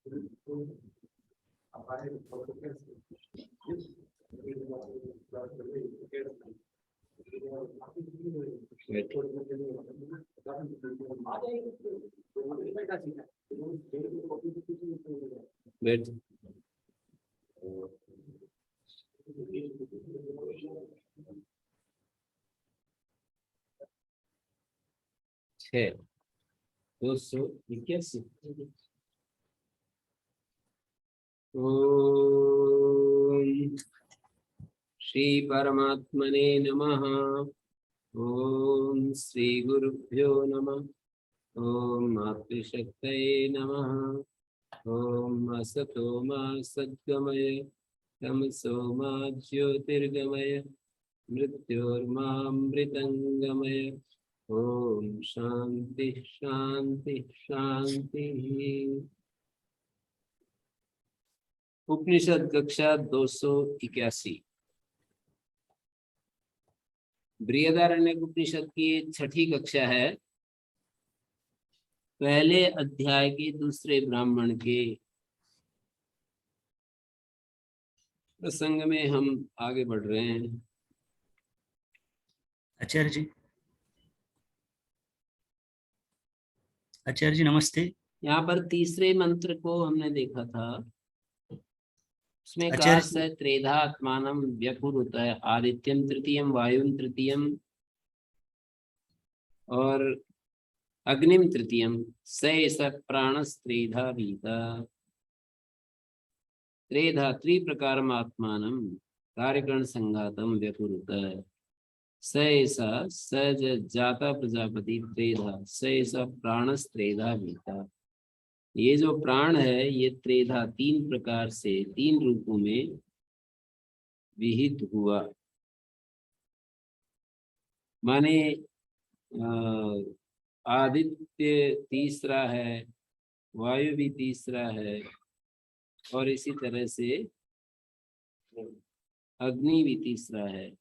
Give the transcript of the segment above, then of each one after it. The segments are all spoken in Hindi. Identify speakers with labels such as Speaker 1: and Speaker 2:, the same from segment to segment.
Speaker 1: वेट है 281। ओम श्री परमात्मने नमः। ओम श्री गुरुभ्यो नमः। ओम मातृशक्तये नमः। ओम असतो मा सद्गमय तमसो मा ज्योतिर्गमय मृत्योर्मामृतंगमय। ओम शांति शांति शांति। उपनिषद कक्षा 281 बृहदारण्यक उपनिषद की 6ठी कक्षा है। पहले अध्याय के दूसरे ब्राह्मण के प्रसंग में हम आगे बढ़ रहे हैं।
Speaker 2: आचार्य जी नमस्ते।
Speaker 1: यहाँ पर तीसरे मंत्र को हमने देखा था। उसमें कहा स त्रेधा आत्मानम व्यकुरुत है। आदित्यम तृतीयम, वायुम तृतीयम और अग्निम तृतीयम। स प्राणस्त्रेधा भीता। त्रेधा त्रिप्रकारम आत्मानम कार्यकरण संघातम व्यकुरुत। स जाता प्रजापति त्रेधा। स प्राणस्त्रेधा भीता। ये जो प्राण है ये त्रेधा 3 प्रकार से 3 रूपों में विहित हुआ। माने आदित्य तीसरा है, वायु भी तीसरा है और इसी तरह से अग्नि भी तीसरा है।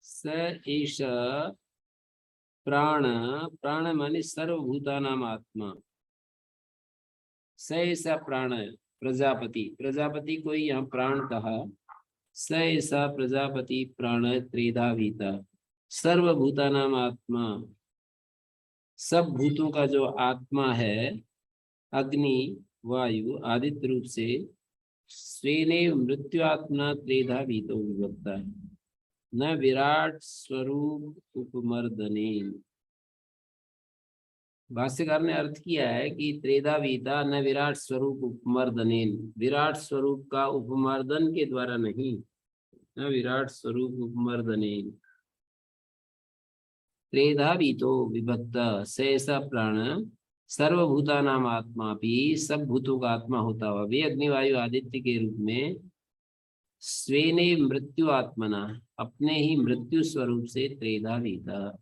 Speaker 1: स एष प्राण, प्राण माने सर्वभूतानाम आत्मा। स ऐसा प्राण प्रजापति, प्रजापति को यहाँ प्राण कहा। स ऐसा प्रजापति प्राण त्रेधा भीता। सर्वभूतानाम आत्मा, सब भूतों का जो आत्मा है, अग्नि वायु आदित्य रूप से स्वेने मृत्यु आत्मा त्रेधा भीतो विभक्ता है। न विराट स्वरूप उपमर्दने। भाष्यकार ने अर्थ किया है कि त्रेधा भीता न विराट स्वरूप उपमर्दनेन। विराट स्वरूप का उपमर्दन के द्वारा नहीं, न विराट स्वरूप उपमर्दनेन। त्रेधा भीतो विभक्त सहसा प्राण सर्वभूतानाम आत्मा भी, सब भूतों का आत्मा होता हुआ भी अग्निवायु आदित्य के रूप में स्वेने मृत्यु आत्मना, अपने ही मृत्यु स्वरूप से त्रेधा भीता।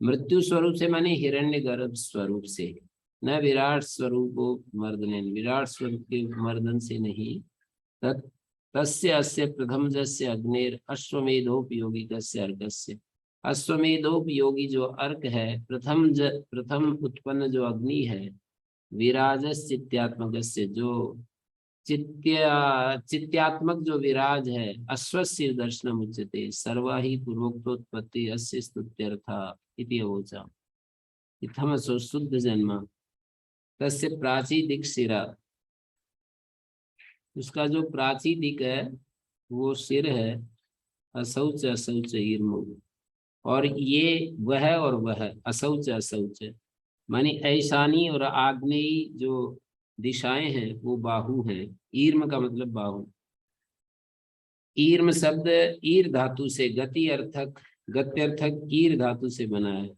Speaker 1: मृत्यु स्वरूप से माने हिरण्यगर्भ स्वरूप से। न विराट स्वरूप मर्दन, विराट स्वरूप के मर्दन से नहीं। तस्य अस्य प्रथमजस्य अग्नेर अश्वमेधोपयोगी कस्य अर्कस्य। अश्वमेधोपयोगी जो अर्क है, प्रथम उत्पन्न जो अग्नि है, विराजस चित्त्यात्मक से, जो चित्त्यात्मक जो विराज है, अश्वस्य दर्शनम उच्यते। सर्वा ही पूर्वोक्तोत्पत्ति अस्य स्तुत्यर्था इति ओचा। इत्थमसो शुद्ध जन्म तस्य प्राची दिक् शिरा। उसका जो प्राची दिक् है वो सिर है। असौच असौच ईर्मो, और ये वह और वह असौच असौच मानी ऐशानी और आग्नेयी जो दिशाएं हैं वो बाहु हैं। ईर्म का मतलब बाहु। ईर्म शब्द ईर धातु से गत्यर्थक ईर धातु से बना है।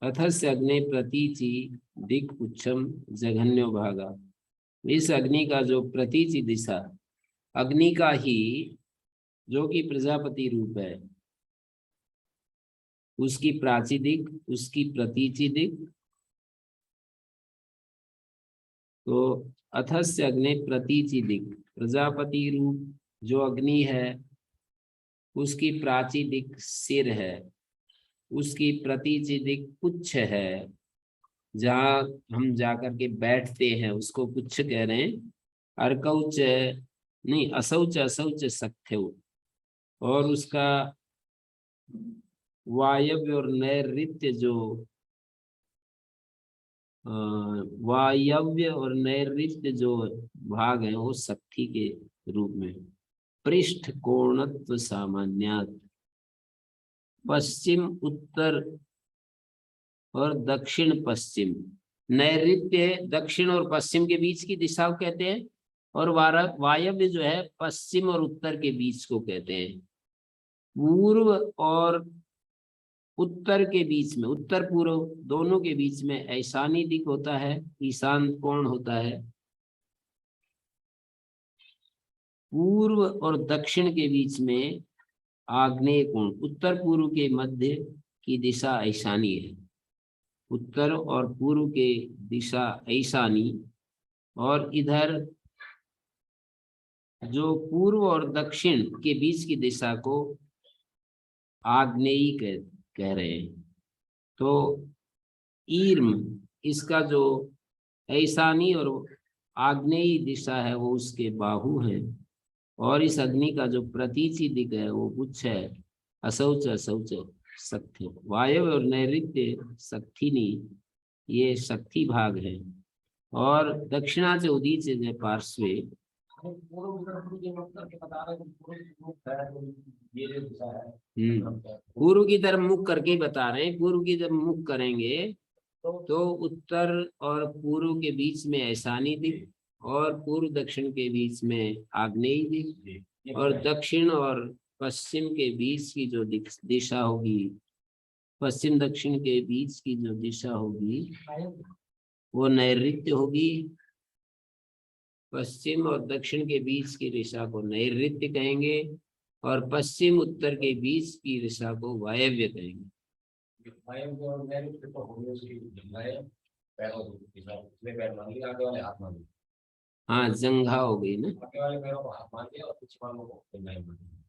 Speaker 1: अथस्य अग्नि प्रतीचि दिक् पुच्छम जघन्यो भागा। इस अग्नि का जो प्रतीचि दिशा, अग्नि का ही जो कि प्रजापति रूप है, उसकी प्राची दिक्, उसकी प्रतीचि दिक्। तो अथस्य अग्नि प्रतीचि दिक्, प्रजापति रूप जो अग्नि है उसकी प्राची दिक् सिर है, उसकी प्रतीचि दिक् पुच्छ है। जहाँ हम जाकर के बैठते हैं उसको पुच्छ कह रहे हैं। अर्कौच नहीं, असौच असौच सख्यौ। और उसका वायव्य और नैऋत्य जो वायव्य और नैऋत्य जो भाग है वो शक्ति के रूप में। पृष्ठ कोणत्व सामान्यात। पश्चिम उत्तर और दक्षिण पश्चिम। नैऋत्य दक्षिण और पश्चिम के बीच की दिशा को कहते हैं, और वायव्य जो है पश्चिम और उत्तर के बीच को कहते हैं। पूर्व और उत्तर के बीच में, उत्तर पूर्व दोनों के बीच में ऐशानी दिक होता है, ईशान कोण होता है। पूर्व और दक्षिण के बीच में आग्नेय कोण। उत्तर पूर्व के मध्य की दिशा ऐशानी है, उत्तर और पूर्व के दिशा ऐशानी। और इधर जो पूर्व और दक्षिण के बीच की दिशा को आग्नेयी कह रहे हैं। तो ईर्म, इसका जो ऐशानी और आग्नेयी दिशा है वो उसके बाहु हैं। और इस अग्नि का जो प्रतीची दिक है वो पुच्छ है। असौच असौच शक्ति। वायव्य और नैऋत्य शक्तिनी, ये शक्ति भाग है। और दक्षिणा से उदीच से पार्श्वे। पूर्व की तरफ मुख करके ही बता रहे हैं। पूर्व की तरफ मुख करेंगे तो उत्तर और पूर्व के बीच में ऐशानी दिक, और पूर्व दक्षिण के बीच में आग्नेयी दिक, और दक्षिण और पश्चिम के बीच की जो दिशा होगी, पश्चिम दक्षिण के बीच की जो दिशा होगी वो नैऋत्य होगी। पश्चिम और दक्षिण के बीच की दिशा को नैऋत्य कहेंगे, और पश्चिम उत्तर के बीच की दिशा को वायव्य कहेंगे। हाँ, जंघा हो गई ना।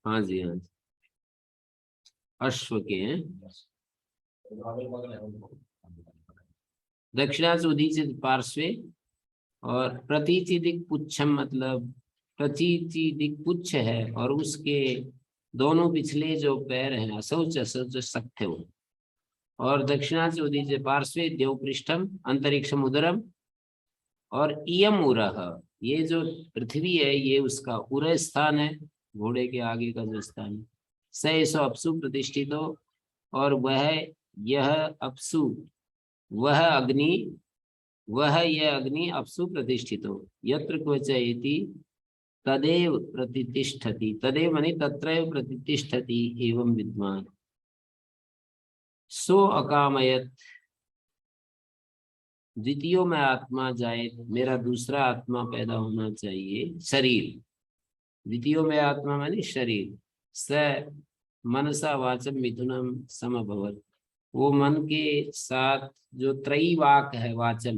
Speaker 1: हाँ जी, हाँ जी, अश्व के हैं। दक्षिणा से उदीचित पार्श्वे। और प्रतीचि दिक पुच्छम, मतलब प्रतीचि दिक पुच्छ है और उसके दोनों पिछले जो पैर हैं असौच असौच सख्य। और दक्षिणा से उदीचित पार्श्वे देव पृष्ठम अंतरिक्षम उदरम। और इयम उरह, ये जो पृथ्वी है ये उसका उरह स्थान है, घोड़े के आगे का जो स्थान है। स अपसु प्रतिष्ठित हो, और वह यह अपसु, वह अग्नि, वह यह अग्नि अपसु प्रतिष्ठित हो। यत्र क्वचयति तदेव प्रतिष्ठति। तदेव माने तत्रैव प्रतिष्ठति एवं विद्वान। सो अकामयत, द्वितीयों में आत्मा जाए, मेरा दूसरा आत्मा पैदा होना चाहिए, शरीर। द्वितीयों में आत्मा माने शरीर। स मनसा वाचम मिथुनम समभवत, वो मन के साथ जो त्रयी वाक है वाचन,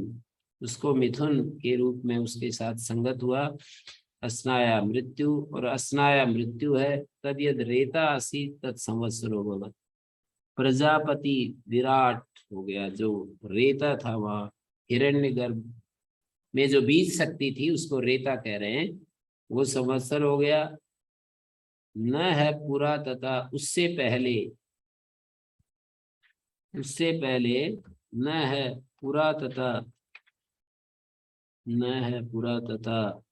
Speaker 1: उसको मिथुन के रूप में उसके साथ संगत हुआ। अस्नाया मृत्यु, और अस्नाया मृत्यु है। तद यद रेता असी तत्संवत्सरो भवत। प्रजापति विराट हो गया, जो रेता था वहाँ हिरण्यगर्भ में जो बीज शक्ति थी उसको रेता कह रहे हैं, वो संवत्सर हो गया। न है पूरा तथा उससे पहले, उससे पहले न है पूरा तथा, न है पूरा तथा,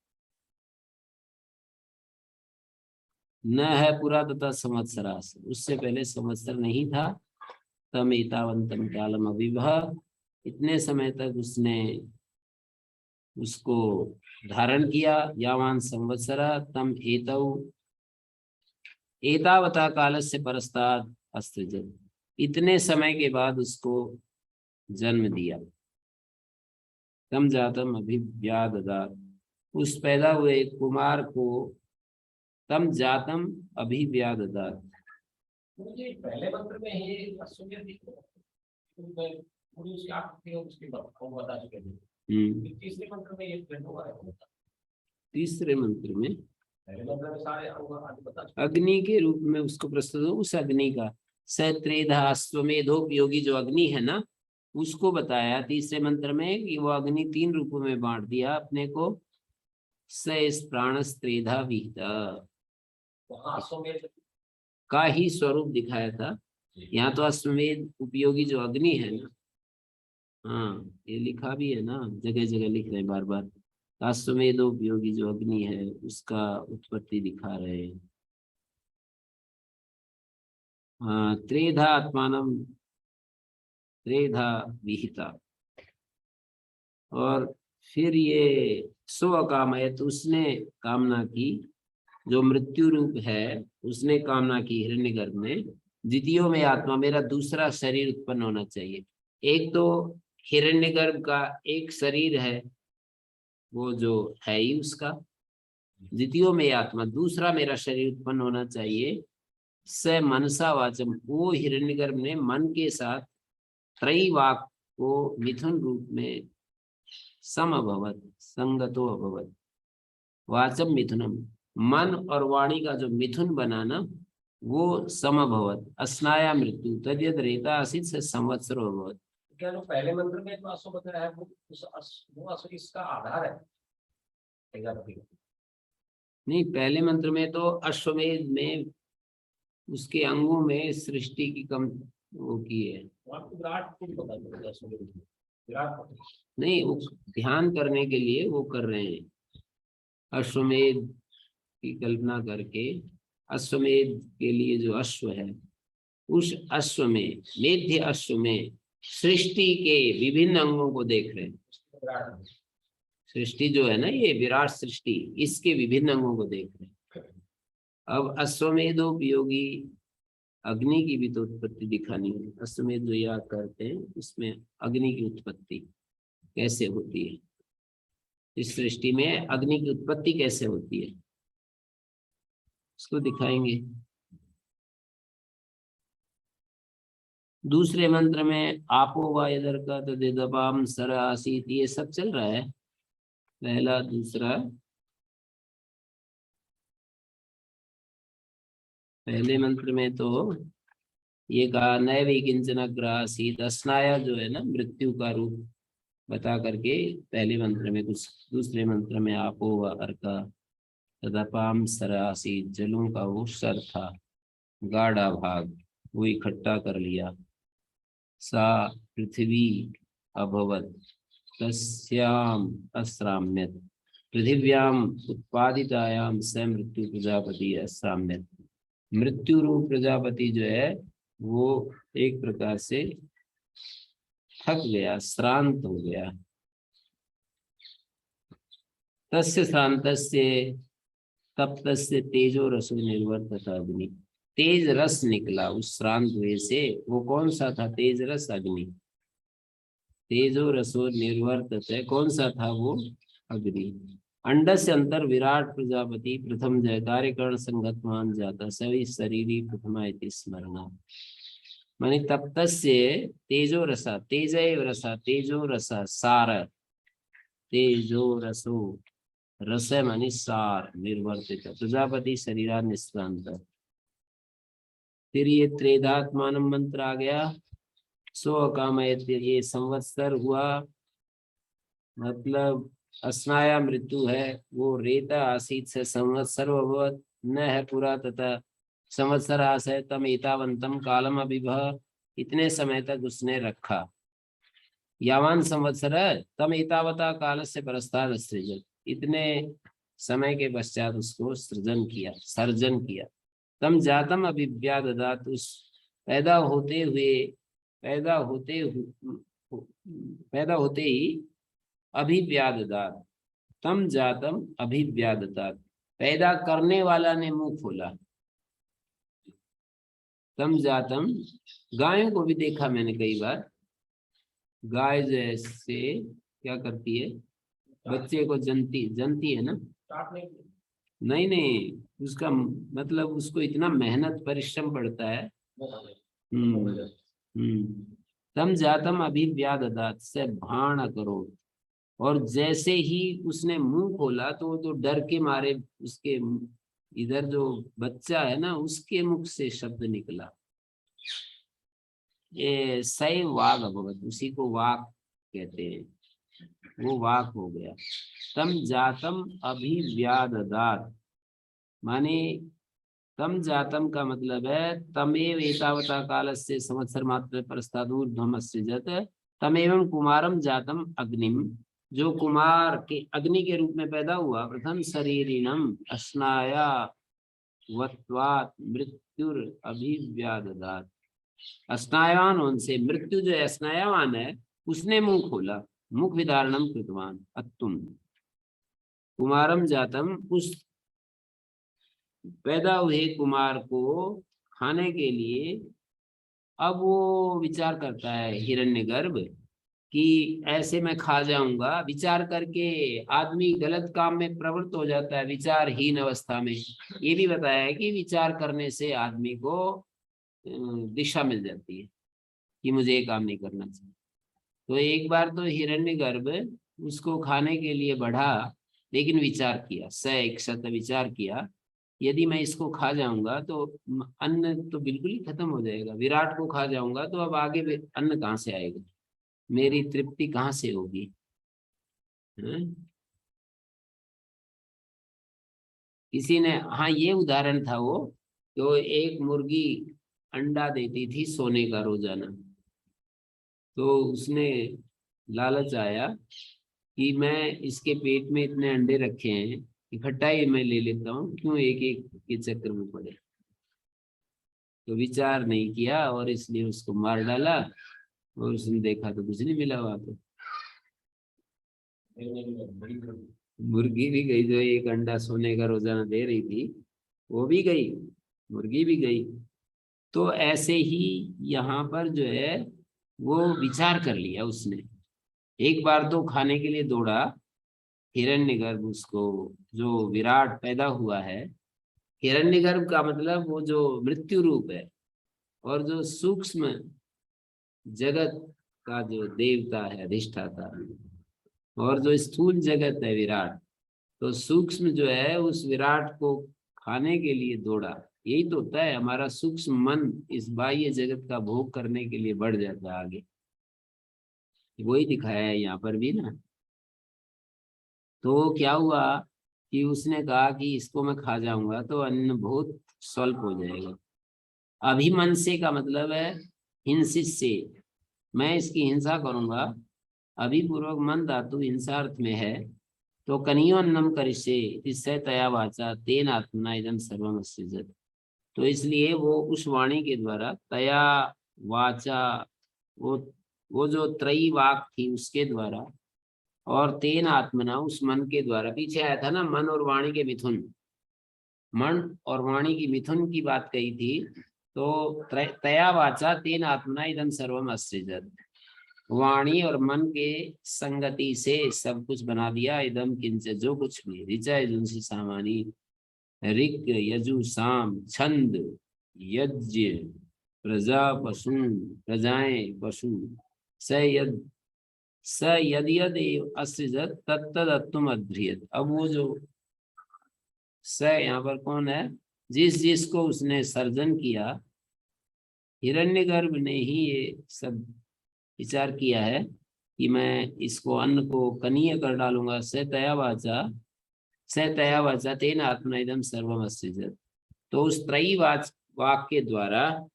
Speaker 1: न है पूरा तथा संवत्सरास, उससे पहले संवत्सर नहीं था। तम एतावंतम कालम अविभव, इतने समय तक उसने उसको धारण किया। यावान संवत्सरा तम एतौ एतावता काल से परस्ताद अस्त्रजन, इतने समय के बाद उसको जन्म दिया। तम जातम अभिव्याददात, उस पैदा हुए कुमार को तम जातम अभिव्याददात। मुझे पहले मंत्र में ही पूरी उसकी आकृति और उसकी बता चुके थे। तीसरे मंत्र में ये प्रश्न हुआ है। तीसरे मंत्र में सारे अग्नि के रूप में उसको प्रस्तुत हो। उस अग्नि का सत्रेधा अश्वमेधोपयोगी जो अग्नि है ना, उसको बताया तीसरे मंत्र में कि वो अग्नि 3 रूपों में बांट दिया अपने को। स इस प्राणस्त्रेधा विहिता का ही स्वरूप दिखाया था। यहाँ तो अश्वमेध उपयोगी जो अग्नि है ना, हाँ ये लिखा भी है ना, जगह जगह लिख रहे हैं बार बार। अश्वमेध उपयोगी जो अग्नि है उसका उत्पत्ति दिखा रहे हैं। हाँ, त्रेधा आत्मानम त्रेधा विहिता। और फिर ये सो अकामयत, उसने कामना की, जो मृत्यु रूप है उसने कामना की हिरण्यगर्भ में, द्वितीयों में आत्मा, मेरा दूसरा शरीर उत्पन्न होना चाहिए। एक तो हिरण्यगर्भ का एक शरीर है, वो जो है ही उसका, द्वितीयों में आत्मा, दूसरा मेरा शरीर उत्पन्न होना चाहिए। स मनसा वाचम, वो हिरण्यगर्भ ने मन के साथ त्रैवाक को मिथुन रूप में समअभवत संगतो अभवत। वाचम मिथुनम, मन और वाणी का जो मिथुन बनाना वो समअभवत। अस्नाया मृत्यु तद्यद रेता आसित से संवत्सरो अभवत।
Speaker 2: क्या जो पहले मंत्र में जो अश्व बताया है वो अश्व इसका आधार है?
Speaker 1: नहीं, पहले मंत्र में तो अश्वमेध में उसके अंगों में सृष्टि की कम वो की है।
Speaker 2: विराट
Speaker 1: नहीं, वो ध्यान करने के लिए वो कर रहे हैं, अश्वमेध की कल्पना करके। अश्वमेध के लिए जो अश्व है, उस अश्व में, मेध्य अश्व में सृष्टि के विभिन्न अंगों को देख रहे हैं। सृष्टि जो है ना, ये विराट सृष्टि, इसके विभिन्न अंगों को देख रहे हैं। अब अश्वमेधोपयोगी अग्नि की भी तो उत्पत्ति दिखानी है। अश्वमेध जो याद करते हैं उसमें अग्नि की उत्पत्ति कैसे होती है, इस सृष्टि में अग्नि की उत्पत्ति कैसे होती है उसको दिखाएंगे। दूसरे मंत्र में आपो वायदर का तदेदपाम सर आसीत, ये सब चल रहा है, पहला दूसरा। पहले मंत्र में तो ये कहा नैवी किंचन अग्रासीत, अस्नाया जो है ना मृत्यु का रूप बता करके पहले मंत्र में कुछ, दूसरे मंत्र में आपो व अर्का तदपाम सर आसीत, जलों का वो सर था, गाढ़ा भाग वो इकट्ठा कर लिया। सा पृथ्वी अभवत तस्याम अस्राम्यत, पृथिव्याम उत्पादितायाम स मृत्यु प्रजापति अस्राम्यत। मृत्यु रूप प्रजापति जो है वो एक प्रकार से थक गया, श्रांत हो गया। तस्य श्रांतस्य तप्तस्य तेजो रसो निर्वर्तत अग्नि, तेज रस निकला उस श्रांत हुए से। वो कौन सा था तेज रस? अग्नि। तेजो रसो निर्वर्तत है, कौन सा था वो? अग्नि। अंडस्य अंतर विराट प्रजापति प्रथम जय, कार्यकरण संगतमान जाता सवि शरीरी प्रथमा इति स्मरणा। माने तप्तस्य तेजो रसा, तेजय रसा, तेजो रसा सार, तेजो रसो रस मानी सार, निर्वर्तित प्रजापति शरीरा निष्क्रांत। फिर ये त्रेधात्मान मंत्र आ गया। सो अकामयत, ये संवत्सर हुआ, मतलब अस्नाया मृत्यु है, वो रेता आसीत से संवत्सर अभवत, न है पूरा तथा संवत्सर आशय तम एतावंतम कालम अभिभव, इतने समय तक उसने रखा। यावान संवत्सर तम एतावता काल से परस्ताद सृजन, इतने समय के पश्चात उसको सृजन किया, सर्जन किया। तम जातम अभिव्याददात, उस पैदा होते ही अभिव्याददात, तम जातम अभिव्याददात, पैदा करने वाला ने मुंह खोला। तम जातम, गायों को भी देखा मैंने कई बार, गाय जैसे क्या करती है, बच्चे को जनती है ना। नहीं नहीं, उसका मतलब उसको इतना मेहनत परिश्रम पड़ता है। तम जातम अभिव्याददात से भाण करो, और जैसे ही उसने मुंह खोला तो वो तो डर के मारे, उसके इधर जो बच्चा है ना उसके मुख से शब्द निकला, सै वाग अभवत, उसी को वाक कहते हैं, वो वाक हो गया। तम जातम अभिव्याददात, माने तम जातम का मतलब है तमेव एतावता कालस्य संवत्सर मात्र परस्तादूर्ध्वम असृजत तमेवं कुमारम जातम अग्निम, जो कुमार के अग्नि के रूप में पैदा हुआ, प्रथम शरीरिणम अस्नाया वत्वात् मृत्युर अभिव्याददात, स्नायवान उनसे मृत्यु जो है स्नायवान है उसने मुंह खोला, मुख विदारणम कृतवान अत्तुम कुमारम जातम, उस पैदा हुए कुमार को खाने के लिए अब वो विचार करता है हिरण्यगर्भ कि ऐसे मैं खा जाऊंगा। विचार करके आदमी गलत काम में प्रवृत्त हो जाता है विचारहीन अवस्था में। ये भी बताया है कि विचार करने से आदमी को दिशा मिल जाती है कि मुझे ये काम नहीं करना चाहिए। तो एक बार तो हिरण्यगर्भ उसको खाने के लिए बढ़ा, लेकिन विचार किया, सत विचार किया, यदि मैं इसको खा जाऊंगा तो अन्न तो बिल्कुल ही खत्म हो जाएगा, विराट को खा जाऊंगा तो अब आगे अन्न कहाँ से आएगा, मेरी तृप्ति कहाँ से होगी। किसी ने, हाँ ये उदाहरण था वो, तो एक मुर्गी अंडा देती थी सोने का रोजाना, तो उसने लालच आया कि मैं इसके पेट में इतने अंडे रखे हैं, इकट्ठा ही मैं ले लेता हूँ, क्यों एक एक के चक्कर में पड़े। तो विचार नहीं किया और इसलिए उसको मार डाला, और उसने देखा तो कुछ नहीं मिला वहां पे। मुर्गी भी गई, जो एक अंडा सोने का रोजाना दे रही थी वो भी गई, मुर्गी भी गई। तो ऐसे ही यहाँ पर जो है वो विचार कर लिया उसने, एक बार तो खाने के लिए दौड़ा हिरण्यगर्भ, उसको जो विराट पैदा हुआ है। हिरण्यगर्भ का मतलब वो जो मृत्यु रूप है, और जो सूक्ष्म जगत का जो देवता है अधिष्ठाता, और जो स्थूल जगत है विराट, तो सूक्ष्म जो है उस विराट को खाने के लिए दौड़ा। यही तो होता है, हमारा सूक्ष्म मन इस बाह्य जगत का भोग करने के लिए बढ़ जाता है आगे, वही दिखाया है यहाँ पर भी ना। तो क्या हुआ कि उसने कहा कि इसको मैं खा जाऊंगा तो अन्न बहुत स्वल्प हो जाएगा। अभिमनसे का मतलब है हिंसित से, मैं इसकी हिंसा करूंगा। अभिपूर्वक मन धातु हिंसार्थ में है, तो कनियो अन्नम करिष्ये इससे तया वाचा तेन आत्मना इदम सर्वम सृजत, तो इसलिए वो उस वाणी के द्वारा तया वाचा, वो वो जो त्रयी वाक थी उसके द्वारा, और तेन आत्मना उस मन के द्वारा, पीछे आया था ना मन और वाणी के मिथुन, मन और वाणी की मिथुन की बात कही थी। तो तया वाचा तेन आत्मना इदम सर्वम असृजत, वाणी और मन के संगति से सब कुछ बना दिया। इदम किंच, जो कुछ भी, ऋचा यजुंसी सामानी, ऋक यजु साम छंद यज्ञ प्रजा पशु, प्रजाएं पशु, स यद स यद यद असृजत तत्तदत्तुम अध्रियत। अब वो जो स यहाँ पर कौन है, जिस जिसको उसने सर्जन किया, हिरण्यगर्भ ने ही ये सब विचार किया है कि मैं इसको अन्न को कनीय कर डालूंगा। स तया वाचा तेन आत्मना इदम सर्वम असृजत, तो उस त्रयी वाक के द्वारा,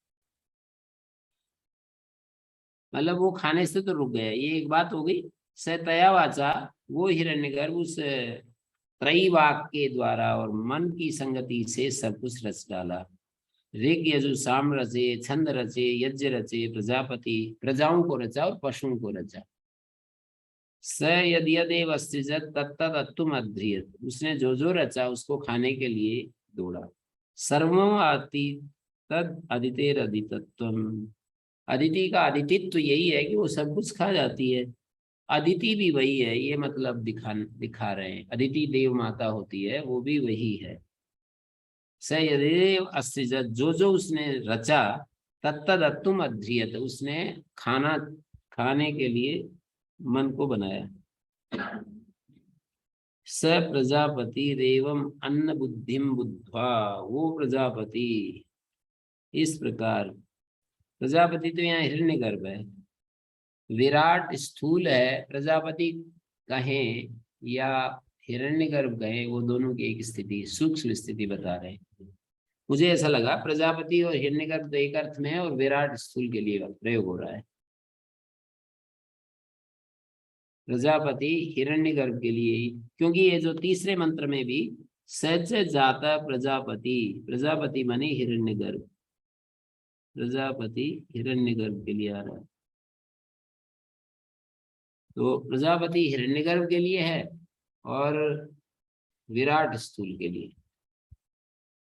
Speaker 1: मतलब वो खाने से तो रुक गया, ये एक बात हो गई। स तया वाचा, वो हिरण्यगर्भ उस त्रयी वाक के द्वारा और मन की संगति से सब कुछ रच डाला। ऋग यजु साम रचे, छंद रचे, यज्ञ रचे, प्रजापति प्रजाओं को रचा और पशुओं को रचा। स यद्यदेव अस्त्रिजत तत्तदत्तुम अध्रियत, उसने जो जो रचा उसको खाने के लिए दौड़ा। सर्वम अति तद अदितेर अदितत्वम, अदिति का अदितित्व यही है कि वो सब कुछ खा जाती है। अदिति भी वही है, ये मतलब दिखा रहे हैं, अदिति देव माता होती है, वो भी वही है। स यदेव अस्त्रिजत, जो जो उसने रचा, तत्तदत्तुम अध्रियत, उसने खाने के लिए मन को बनाया। स प्रजापति रेवम अन्न बुद्धिम बुद्ध्वा, वो प्रजापति इस प्रकार प्रजापति तो यहाँ हिरण्यगर्भ है, विराट स्थूल है, प्रजापति कहें या हिरण्यगर्भ कहें, वो दोनों की एक स्थिति, सूक्ष्म स्थिति बता रहे हैं। मुझे ऐसा लगा प्रजापति और हिरण्यगर्भ तो एक अर्थ में है और विराट स्थूल के लिए प्रयोग हो रहा है। प्रजापति हिरण्यगर्भ के लिए ही, क्योंकि ये जो तीसरे मंत्र में भी सच जाता प्रजापति, प्रजापति माने हिरण्यगर्भ, प्रजापति हिरण्यगर्भ के लिए आ रहा है। तो प्रजापति हिरण्यगर्भ के लिए है और विराट स्थूल के लिए।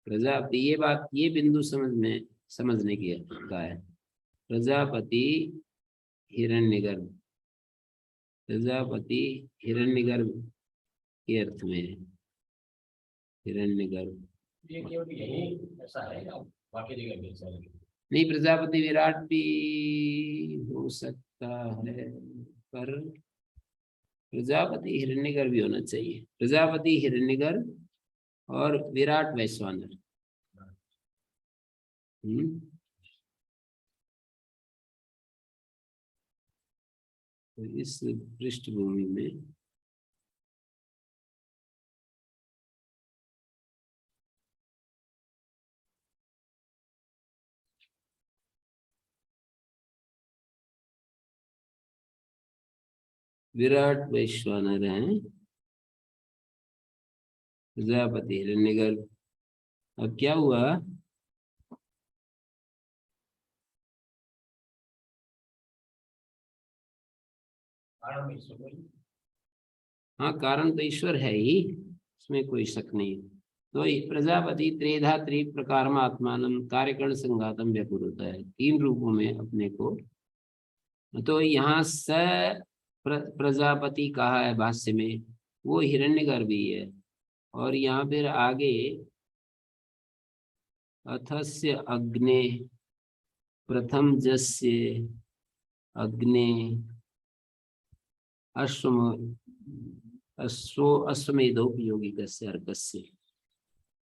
Speaker 1: प्रजापति, ये बात, ये बिंदु समझने की का है। प्रजापति हिरण्यगर्भ, प्रजापति हिरण्यगर्भ के अर्थ में है, हिरण्यगर्भ।
Speaker 2: ये केवल यही ऐसा है या बाकी जगह भी ऐसा है?
Speaker 1: नहीं, प्रजापति विराट भी हो सकता है, पर प्रजापति हिरण्यगर्भ भी होना चाहिए। प्रजापति हिरण्यगर्भ और विराट वैश्वानर। तो इस पृष्ठभूमि में विराट वैश्वानर हैं, प्रजापति हिरण्यगर्भ। अब क्या हुआ? हाँ, कारण तो ईश्वर है ही, इसमें कोई शक नहीं। तो प्रजापति त्रेधा त्रि प्रकार आत्मानम कार्यकरण संघातम व्याकुर होता है, तीन रूपों में अपने को। तो यहाँ प्रजापति कहा है भाष्य में, वो हिरण्यगर्भ ही है। और यहाँ फिर आगे अथस्य अग्ने प्रथम जस्य अग्ने अश्वमेधोपयोगिकस्य अर्कस्य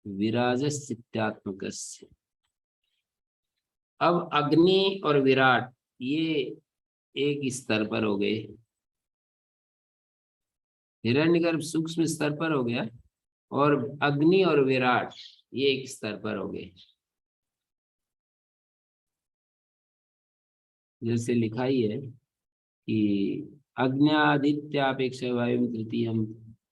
Speaker 1: विराजस्थित्यात्मकस्य। अब अग्नि और विराट ये एक स्तर पर हो गए, हिरण्यगर्भ सूक्ष्म स्तर पर हो गया और अग्नि और विराट ये एक स्तर पर हो गए। जैसे लिखा ही है कि अग्न्यादित्यापेक्षा वायु तृतीयम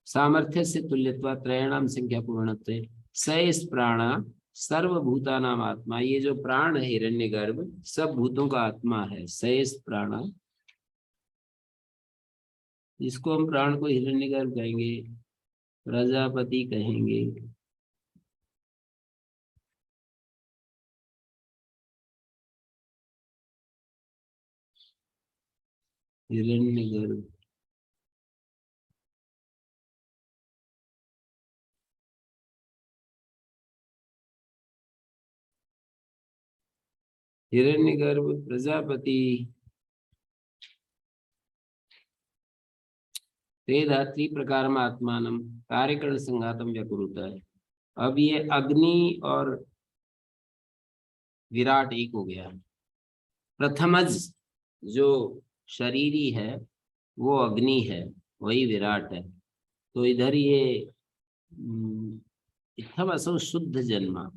Speaker 1: सामर्थ्य से तुल्यत्वा त्रयाणाम संख्या पूर्णत्व सैस प्राणा सर्वभूतानाम आत्मा। ये जो प्राण है हिरण्यगर्भ सब भूतों का आत्मा है, सैस प्राणा। इसको हम प्राण को हिरण्यगर्भ कहेंगे, प्रजापति कहेंगे। हिरण्यगर्भ हिरण्यगर्भ प्रजापति त्रिधात्री प्रकार आत्मानम कार्यकरण संघातम व्याकुरुता है। अब ये अग्नि और विराट एक हो गया। प्रथमज जो शरीरी है वो अग्नि है, वही विराट है। तो इधर ये इत्थम असौ शुद्ध जन्मा,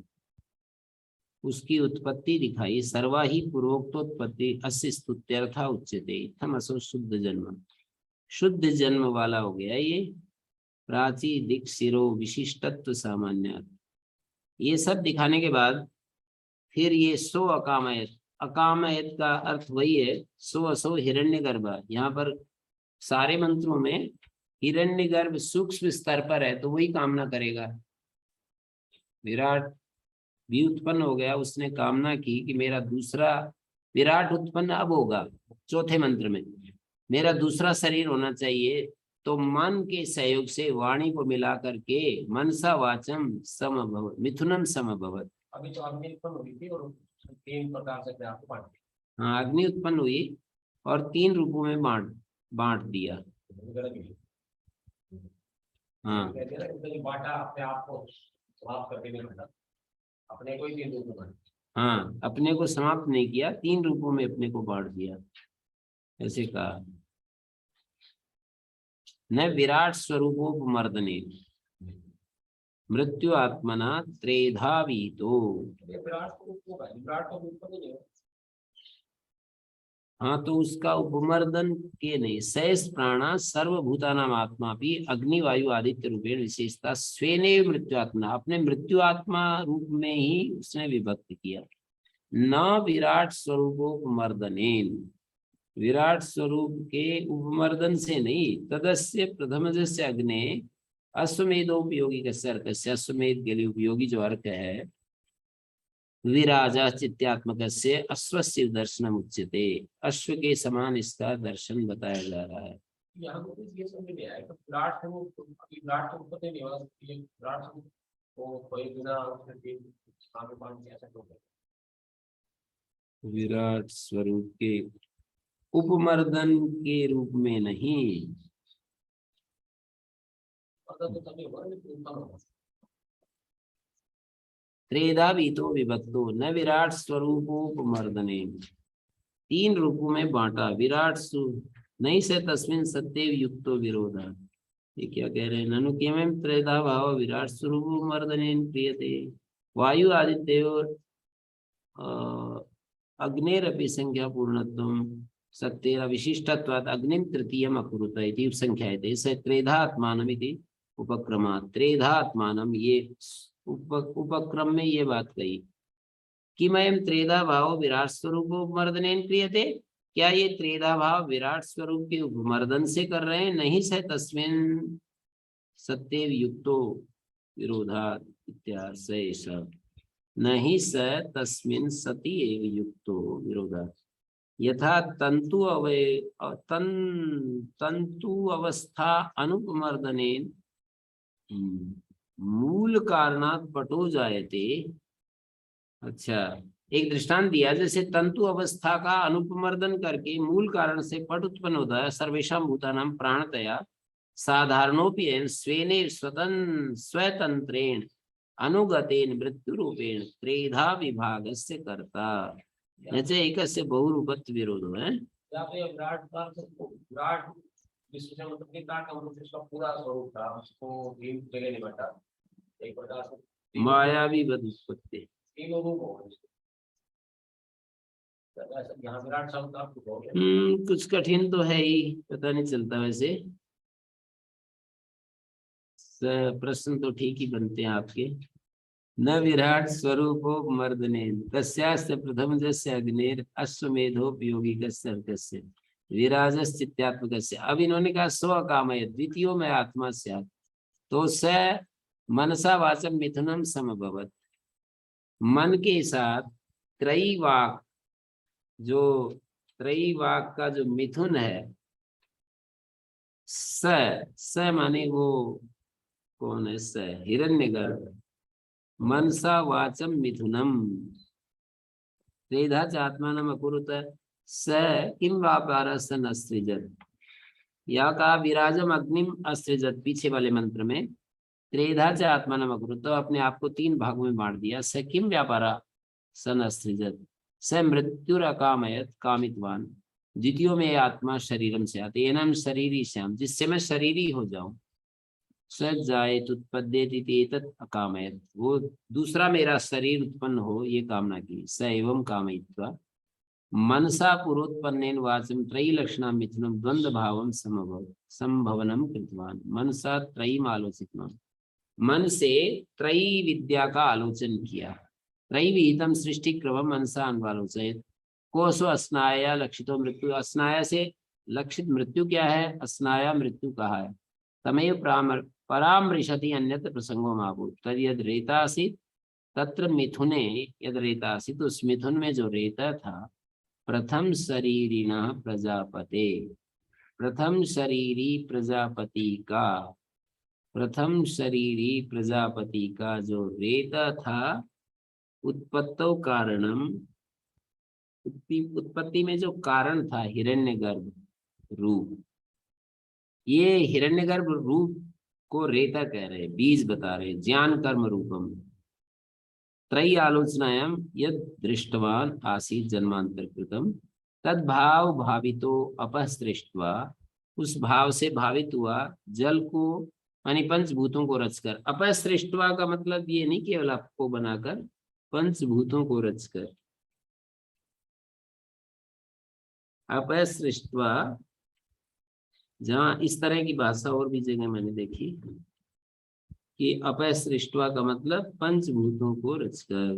Speaker 1: उसकी उत्पत्ति दिखाई। सर्वा ही पूर्वोक्तोत्पत्ति अस्य स्तुत्यर्था उच्यते। इत्थम असौ शुद्ध जन्म, शुद्ध जन्म वाला हो गया ये। प्राची दिक् शिरो विशिष्टत्व सामान्य, ये सब दिखाने के बाद फिर ये सो अकामयत, अकामयत का अर्थ वही है सो असो हिरण्यगर्भ। यहाँ पर सारे मंत्रों में हिरण्यगर्भ सूक्ष्म स्तर पर है तो वही कामना करेगा। विराट भी उत्पन्न हो गया, उसने कामना की कि मेरा दूसरा विराट उत्पन्न अब होगा चौथे मंत्र में, मेरा दूसरा शरीर होना चाहिए। तो मन के सहयोग से वाणी को मिला करके मनसा वाचम समभवत मिथुनम समभवत।
Speaker 2: अभी तो अग्नि उत्पन्न हुई थी और तीन प्रकार से अपने आप को बांट दिया।
Speaker 1: हाँ, अग्नि उत्पन्न हुई और तीन रूपों में बांट दिया। हाँ,
Speaker 2: बांटा अपने आप को समाप्त करके नहीं बांटा, अपने को ही तीन रूप में बांटा।
Speaker 1: हाँ, अपने को समाप्त नहीं किया, 3 रूपों में अपने को बांट दिया, ऐसे कहा। न विराट स्वरूपोपमर्दने मृत्यु आत्मना त्रेधावीतो।
Speaker 2: ये विराट स्वरूप होगा, विराट का रूप नहीं है।
Speaker 1: हाँ, तो उसका उपमर्दन के नहीं, शेष प्राणा सर्वभूतानाम आत्मा भी अग्नि वायु आदित्य रूपेण विशेषता स्वेने मृत्यु आत्मा, अपने मृत्यु आत्मा रूप में ही उसने विभक्त किया। न विराट स्वरूपोपमर्दनेन, विराट स्वरूप के उपमर्दन से नहीं, तदस्य प्रथमजस्य अग्ने अश्वमेधोपयोगी कस्य अर्कस्य, अश्वमेध के लिए उपयोगी जो अर्क है, विराजा चित्त्यात्मक से अश्वस्य दर्शन उच्यते, अश्व के समान इसका दर्शन बताया जा रहा है।
Speaker 2: यहाँ तो ये समझ में आया कि विराट स्वरूप, अभी विराट स्वरूप पता नहीं होगा, ये विराट स्वरूप को कोई बिना उसके आगे मान के ऐसा क्यों करता
Speaker 1: विराट स्वरूप के उपमर्दन के रूप में नहीं,
Speaker 2: है? तो तभी होगा ना, उत्पन्न होगा।
Speaker 1: त्रेधा भीतो विभक्तो न विराट स्वरूपोपमर्दने, 3 रूपों में बांटा, विराट नहीं से तस्मिन सत्येव युक्तो विरोधा। ये क्या कह रहे हैं? ननु किमं त्रेधा भाव विराट स्वरूप मर्दनेन क्रियते, वायु आदित्योर अग्नेरपि संख्या पूर्णत्वं सत्येन विशिष्टत्वात् अग्निं तृतीयम् अकुरुत इति संख्यायते, स त्रेधात्मानम् इति उपक्रमात्। त्रेधात्मानम्, ये उपक्रम में ये बात कही कि मयम त्रेधा भाव विराट स्वरूप उपमर्दनेन क्रियते, क्या ये त्रेधा भाव विराट स्वरूप के उपमर्दन से कर रहे हैं? नहीं से तस्मिन सत्येव युक्तो विरोधा इत्याशय, नहीं स तस्मिन सति एव युक्तो विरोधा, यथा तंतु तंतु अवस्था अनुपमर्दनेन मूल कारणात् पटो जायते। अच्छा, एक दृष्टांत दिया, जैसे तंतु अवस्था का अनुपमर्दन करके मूल कारण से पट उत्पन्न होता है, सर्वेषां भूतानां प्राणतया साधारणोपि स्वेने स्वतंत्रेण अनुगतेन मृत्यु रूपेण त्रेधा विभागस्य कर्ता न च एकस्य बहुरूपत्व विरोधो है।
Speaker 2: या तो ये विराट का विराट विश्व से मतलब विराट का मतलब इसका पूरा स्वरूप था, उसको भीम जगह नहीं बैठा, एक प्रकार से
Speaker 1: मायावी उत्पत्ति।
Speaker 2: तीनों रूप हो गए। तो ऐसा यहाँ विराट शब्द आप हो गया।
Speaker 1: कुछ कठिन तो है ही, पता नहीं चलता वैसे। प्रश्न तो ठीक ही बनते हैं आपके। न विराट स्वरूपो मर्दने तस्यास्य प्रथम जस्य अग्नेर अश्वमेधोपयोगी कस्य विराजस्थित्यात्मकस्य। अब इन्होंने कहा स्व कामय द्वितीयो में आत्मा स्यात्, तो स मनसा वाचम मिथुनम समभवत, मन के साथ त्रैवाक, जो त्रैवाक का जो मिथुन है, स माने वो कौन है? स हिरण्यगर्भ, मनसा वाचम मिथुनम त्रेधा च आत्मानम अकुरुत स किम व्यापार सन असृजत, या कहा विराजम अग्निम असृजत पीछे वाले मंत्र में, त्रेधा च आत्मानम अकुरुत, तो अपने आप को 3 भागों में बांट दिया। स किम व्यापारा सन असृजत, स मृत्युरकामयत कामितवान, द्वितीयों में आत्मा शरीरम से आते, एनम शरीरी श्याम, जिससे मैं शरीरी हो जाऊं, सजायत उत्पद्येति अकामयत, वो दूसरा मेरा शरीर उत्पन्न हो ये कामना की। स एवं कामयित्वा मनसा पुरोत्पन्नेन वाचम त्रयी लक्षणा मिथुनम द्वंद्व भावम संभवनम कृतवान, मनसा त्रयीम आलोचितवान, मन से त्रयी विद्या का आलोचन किया। त्रयी विहितम सृष्टि क्रमम मनसा अन्वालोचयत, कोसो अस्नाया लक्षितो मृत्यु, अस्नाया से लक्षित मृत्यु क्या है? अस्नाया मृत्यु कहा है। तमेव परामृशति अन्यत्र प्रसंगो माभूत, तद यद रेतासीत तत्र मिथुने यद रेतासीत, उस मिथुन में जो रेता था, प्रथम शरीरिणा प्रजापते, प्रथम शरीरी प्रजापति का, प्रथम शरीरी प्रजापति का जो रेता था, उत्पत्तो कारणम, उत्पत्ति में जो कारण था हिरण्यगर्भ रूप, ये हिरण्यगर्भ रूप को रेता कह रहे, बीज बता रहे, ज्ञान कर्म रूपम, त्रयी आलोचनायां यद दृष्टवान आसीत् जन्मांतर कृतम तद भाव भावितो अपसृष्ट्वा, उस भाव से भावित हुआ जल को यानी पंचभूतों को रचकर। अपसृष्ट्वा का मतलब ये नहीं केवल आपको बनाकर, पंचभूतों को रचकर। अपसृष्ट्वा, जहाँ इस तरह की भाषा और भी जगह मैंने देखी कि अपसृष्ट्वा का मतलब पंचभूतों को रचकर।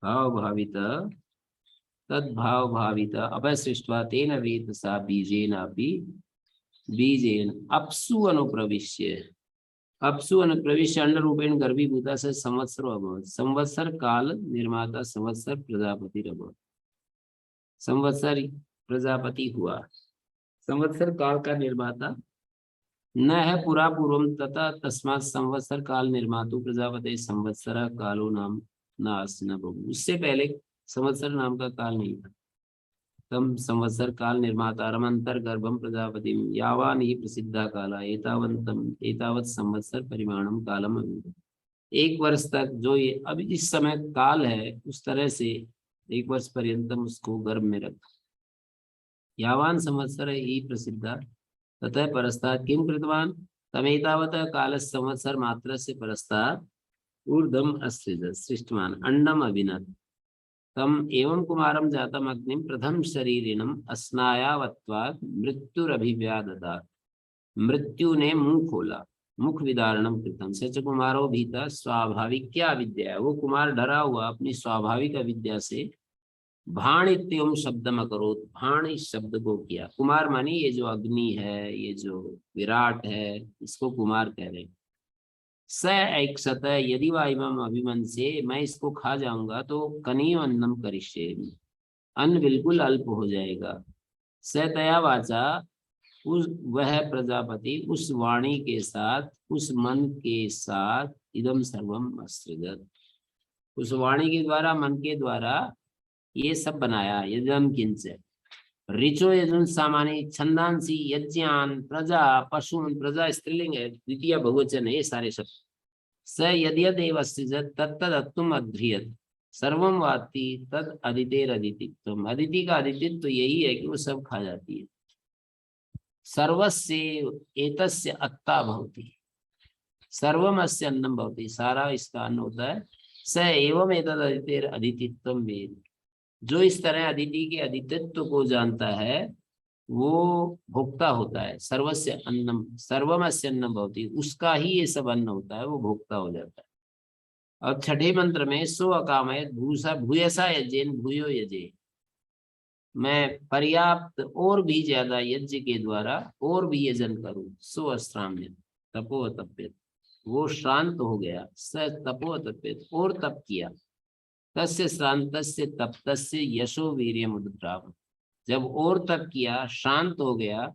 Speaker 1: भाव भावित तद्भाव भावित अपसृष्ट्वा तेन वेतसा बीजेनापि बीजेन अप्सु अनुप्रविश्य, अप्सु अनुप्रविश्य अंडरूपेण गर्भीभूता से संवत्सरो अभवत्। संवत्सर काल निर्माता संवत्सर प्रजापति अभवत्। संवत्सर प्रजापति हुआ, संवत्सर काल का निर्माता न है पुरा पूर्वम तथा तस्मात् संवत्सर काल निर्मातु प्रजापति संवत्सर कालो नाम नास न बहु। उससे पहले संवत्सर नाम का काल नहीं था। तम संवत्सर काल निर्मातारम अंतर गर्भम प्रजापति यावान ही प्रसिद्धा काला एतावंतम एतावत संवत्सर परिमाणम कालम अभिधि। एक वर्ष तक जो ये अभी इस समय काल है, उस तरह से एक वर्ष पर्यंतम उसको गर्भ में रखा। यावान संवत्सर ही प्रसिद्धा ततः परस्तात् किम कृतवान तमेतावत काल संवत्सर मात्र से परस्तात् ऊर्ध्वम असृजत् सृष्टवान अंडम अभिनत तम एवं कुमारम जातम अग्निम प्रथम शरीरिणम अस्नायावत्वात् मृत्युरभिव्याददात्। मृत्यु ने मुंह खोला, मुख विदारणम कृतम सच कुमारो भीता स्वाभाविक क्या विद्या है। वो कुमार डरा हुआ अपनी स्वाभाविक अविद्या से भाण इत्यम शब्दम अकरोत्, भाण इस शब्द को किया। कुमार मानी ये जो अग्नि है, ये जो विराट है, इसको कुमार कह रहे हैं। स ऐक्षत यदि वाइमम अभिमन से, मैं इसको खा जाऊंगा तो कनीय अन्नम करिष्ये, अन्न बिल्कुल अल्प हो जाएगा। स तया वाचा, उस वह प्रजापति उस वाणी के साथ, उस मन के साथ इदम सर्वम असृजत, उस वाणी के द्वारा, मन के द्वारा ये सब बनाया। यजम किंच ऋचो यजुन सामानी छंदांसी यज्ञान प्रजा पशुन, प्रजा स्त्रीलिंग है, द्वितीय बहुवचन है, ये सारे शब्द। स यद्यदेव अस्तिजत तत्तदत्तुम अध्रियत सर्वम वाति तद अदितेर अदितित्वम। अदिति का अदितित्व यही है कि वो सब खा जाती है। सर्वस्य एतस्य अत्ता भवति, सर्वमस्य अन्नम भवति, सारा इसका अन्न होता है। स एवं एतद अदितेर अदितित्वम वेद, जो इस तरह अदिति के अदितित्व को जानता है वो भोक्ता होता है। सर्वस्य अन्नम सर्वमस्य अन्नम भवति, उसका ही ये सब अन्न होता है, वो भोक्ता हो जाता है। और छठे मंत्र में सो अकामयत भूसा भूयसा यजेन भूयो यजे, मैं पर्याप्त और भी ज्यादा यज्ञ के द्वारा और भी यजन करूं। सो अश्राम्य तपो तप्यत, वो शांत हो गया। स तपो तप्यत, और तप किया। तस्य श्रांतस्य तप्तस्य यशो वीर्यम उद्भ्राव, जब और तप किया, शांत हो गया,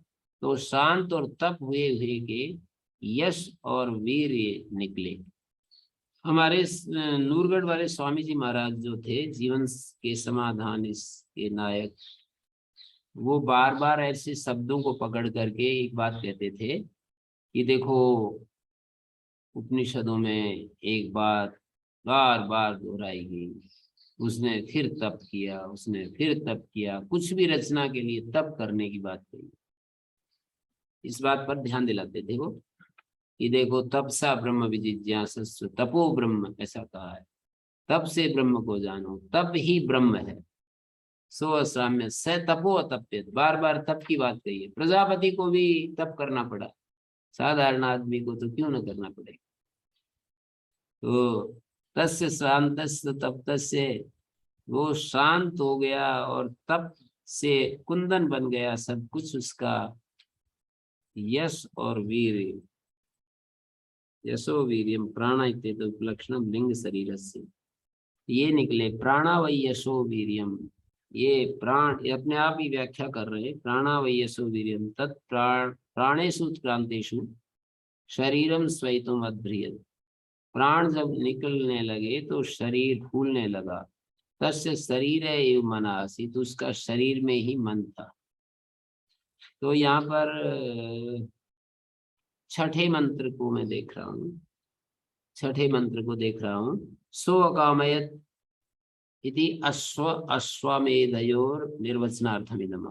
Speaker 1: तो शांत और तप हुए हुए के यश और वीर्य निकले। हमारे नूरगढ़ वाले स्वामी जी महाराज जो थे, जीवन के समाधान इसके नायक, वो बार बार ऐसे शब्दों को पकड़ करके एक बात कहते थे कि देखो उपनिषदों में एक बात बार बार दोहराई गई, उसने फिर तप किया, उसने फिर तप किया, कुछ भी रचना के लिए तप करने की बात कही। इस बात पर ध्यान दिलाते थे वो कि देखो तपसा ब्रह्म विजिज्ञासस्व तपो ब्रह्म, ऐसा कहा है। तप से ब्रह्म को जानो, तप ही ब्रह्म है। सो असाम्य स तपो अतप्यत, बार बार तप की बात कही है। प्रजापति को भी तप करना पड़ा, साधारण आदमी को तो क्यों न करना पड़ेगा। तो तस्य शांतस्य तप्तस्य, वो शांत हो गया और तप से कुंदन बन गया सब कुछ उसका। यश और वीर, यशो वीर्यम प्राण इत्येतत् उपलक्षणम लिंग शरीरस्य, ये निकले प्राणा वै यशो वीर्यम। ये प्राण, ये अपने आप ही व्याख्या कर रहे हैं। प्राणा वै यशो वीर्यम तत् प्राणेषु उत्क्रांतेषु शरीरम स्वैतुम अध्रियत, प्राण जब निकलने लगे तो शरीर फूलने लगा। तस्य शरीर एव मनासी, तो उसका शरीर में ही मन था। तो यहाँ पर छठे मंत्र को मैं देख रहा हूँ। छठे मंत्र को देख रहा हूँ। सो अकामयत इति अश्वमेधयोर निर्वचनार्थमिदम्।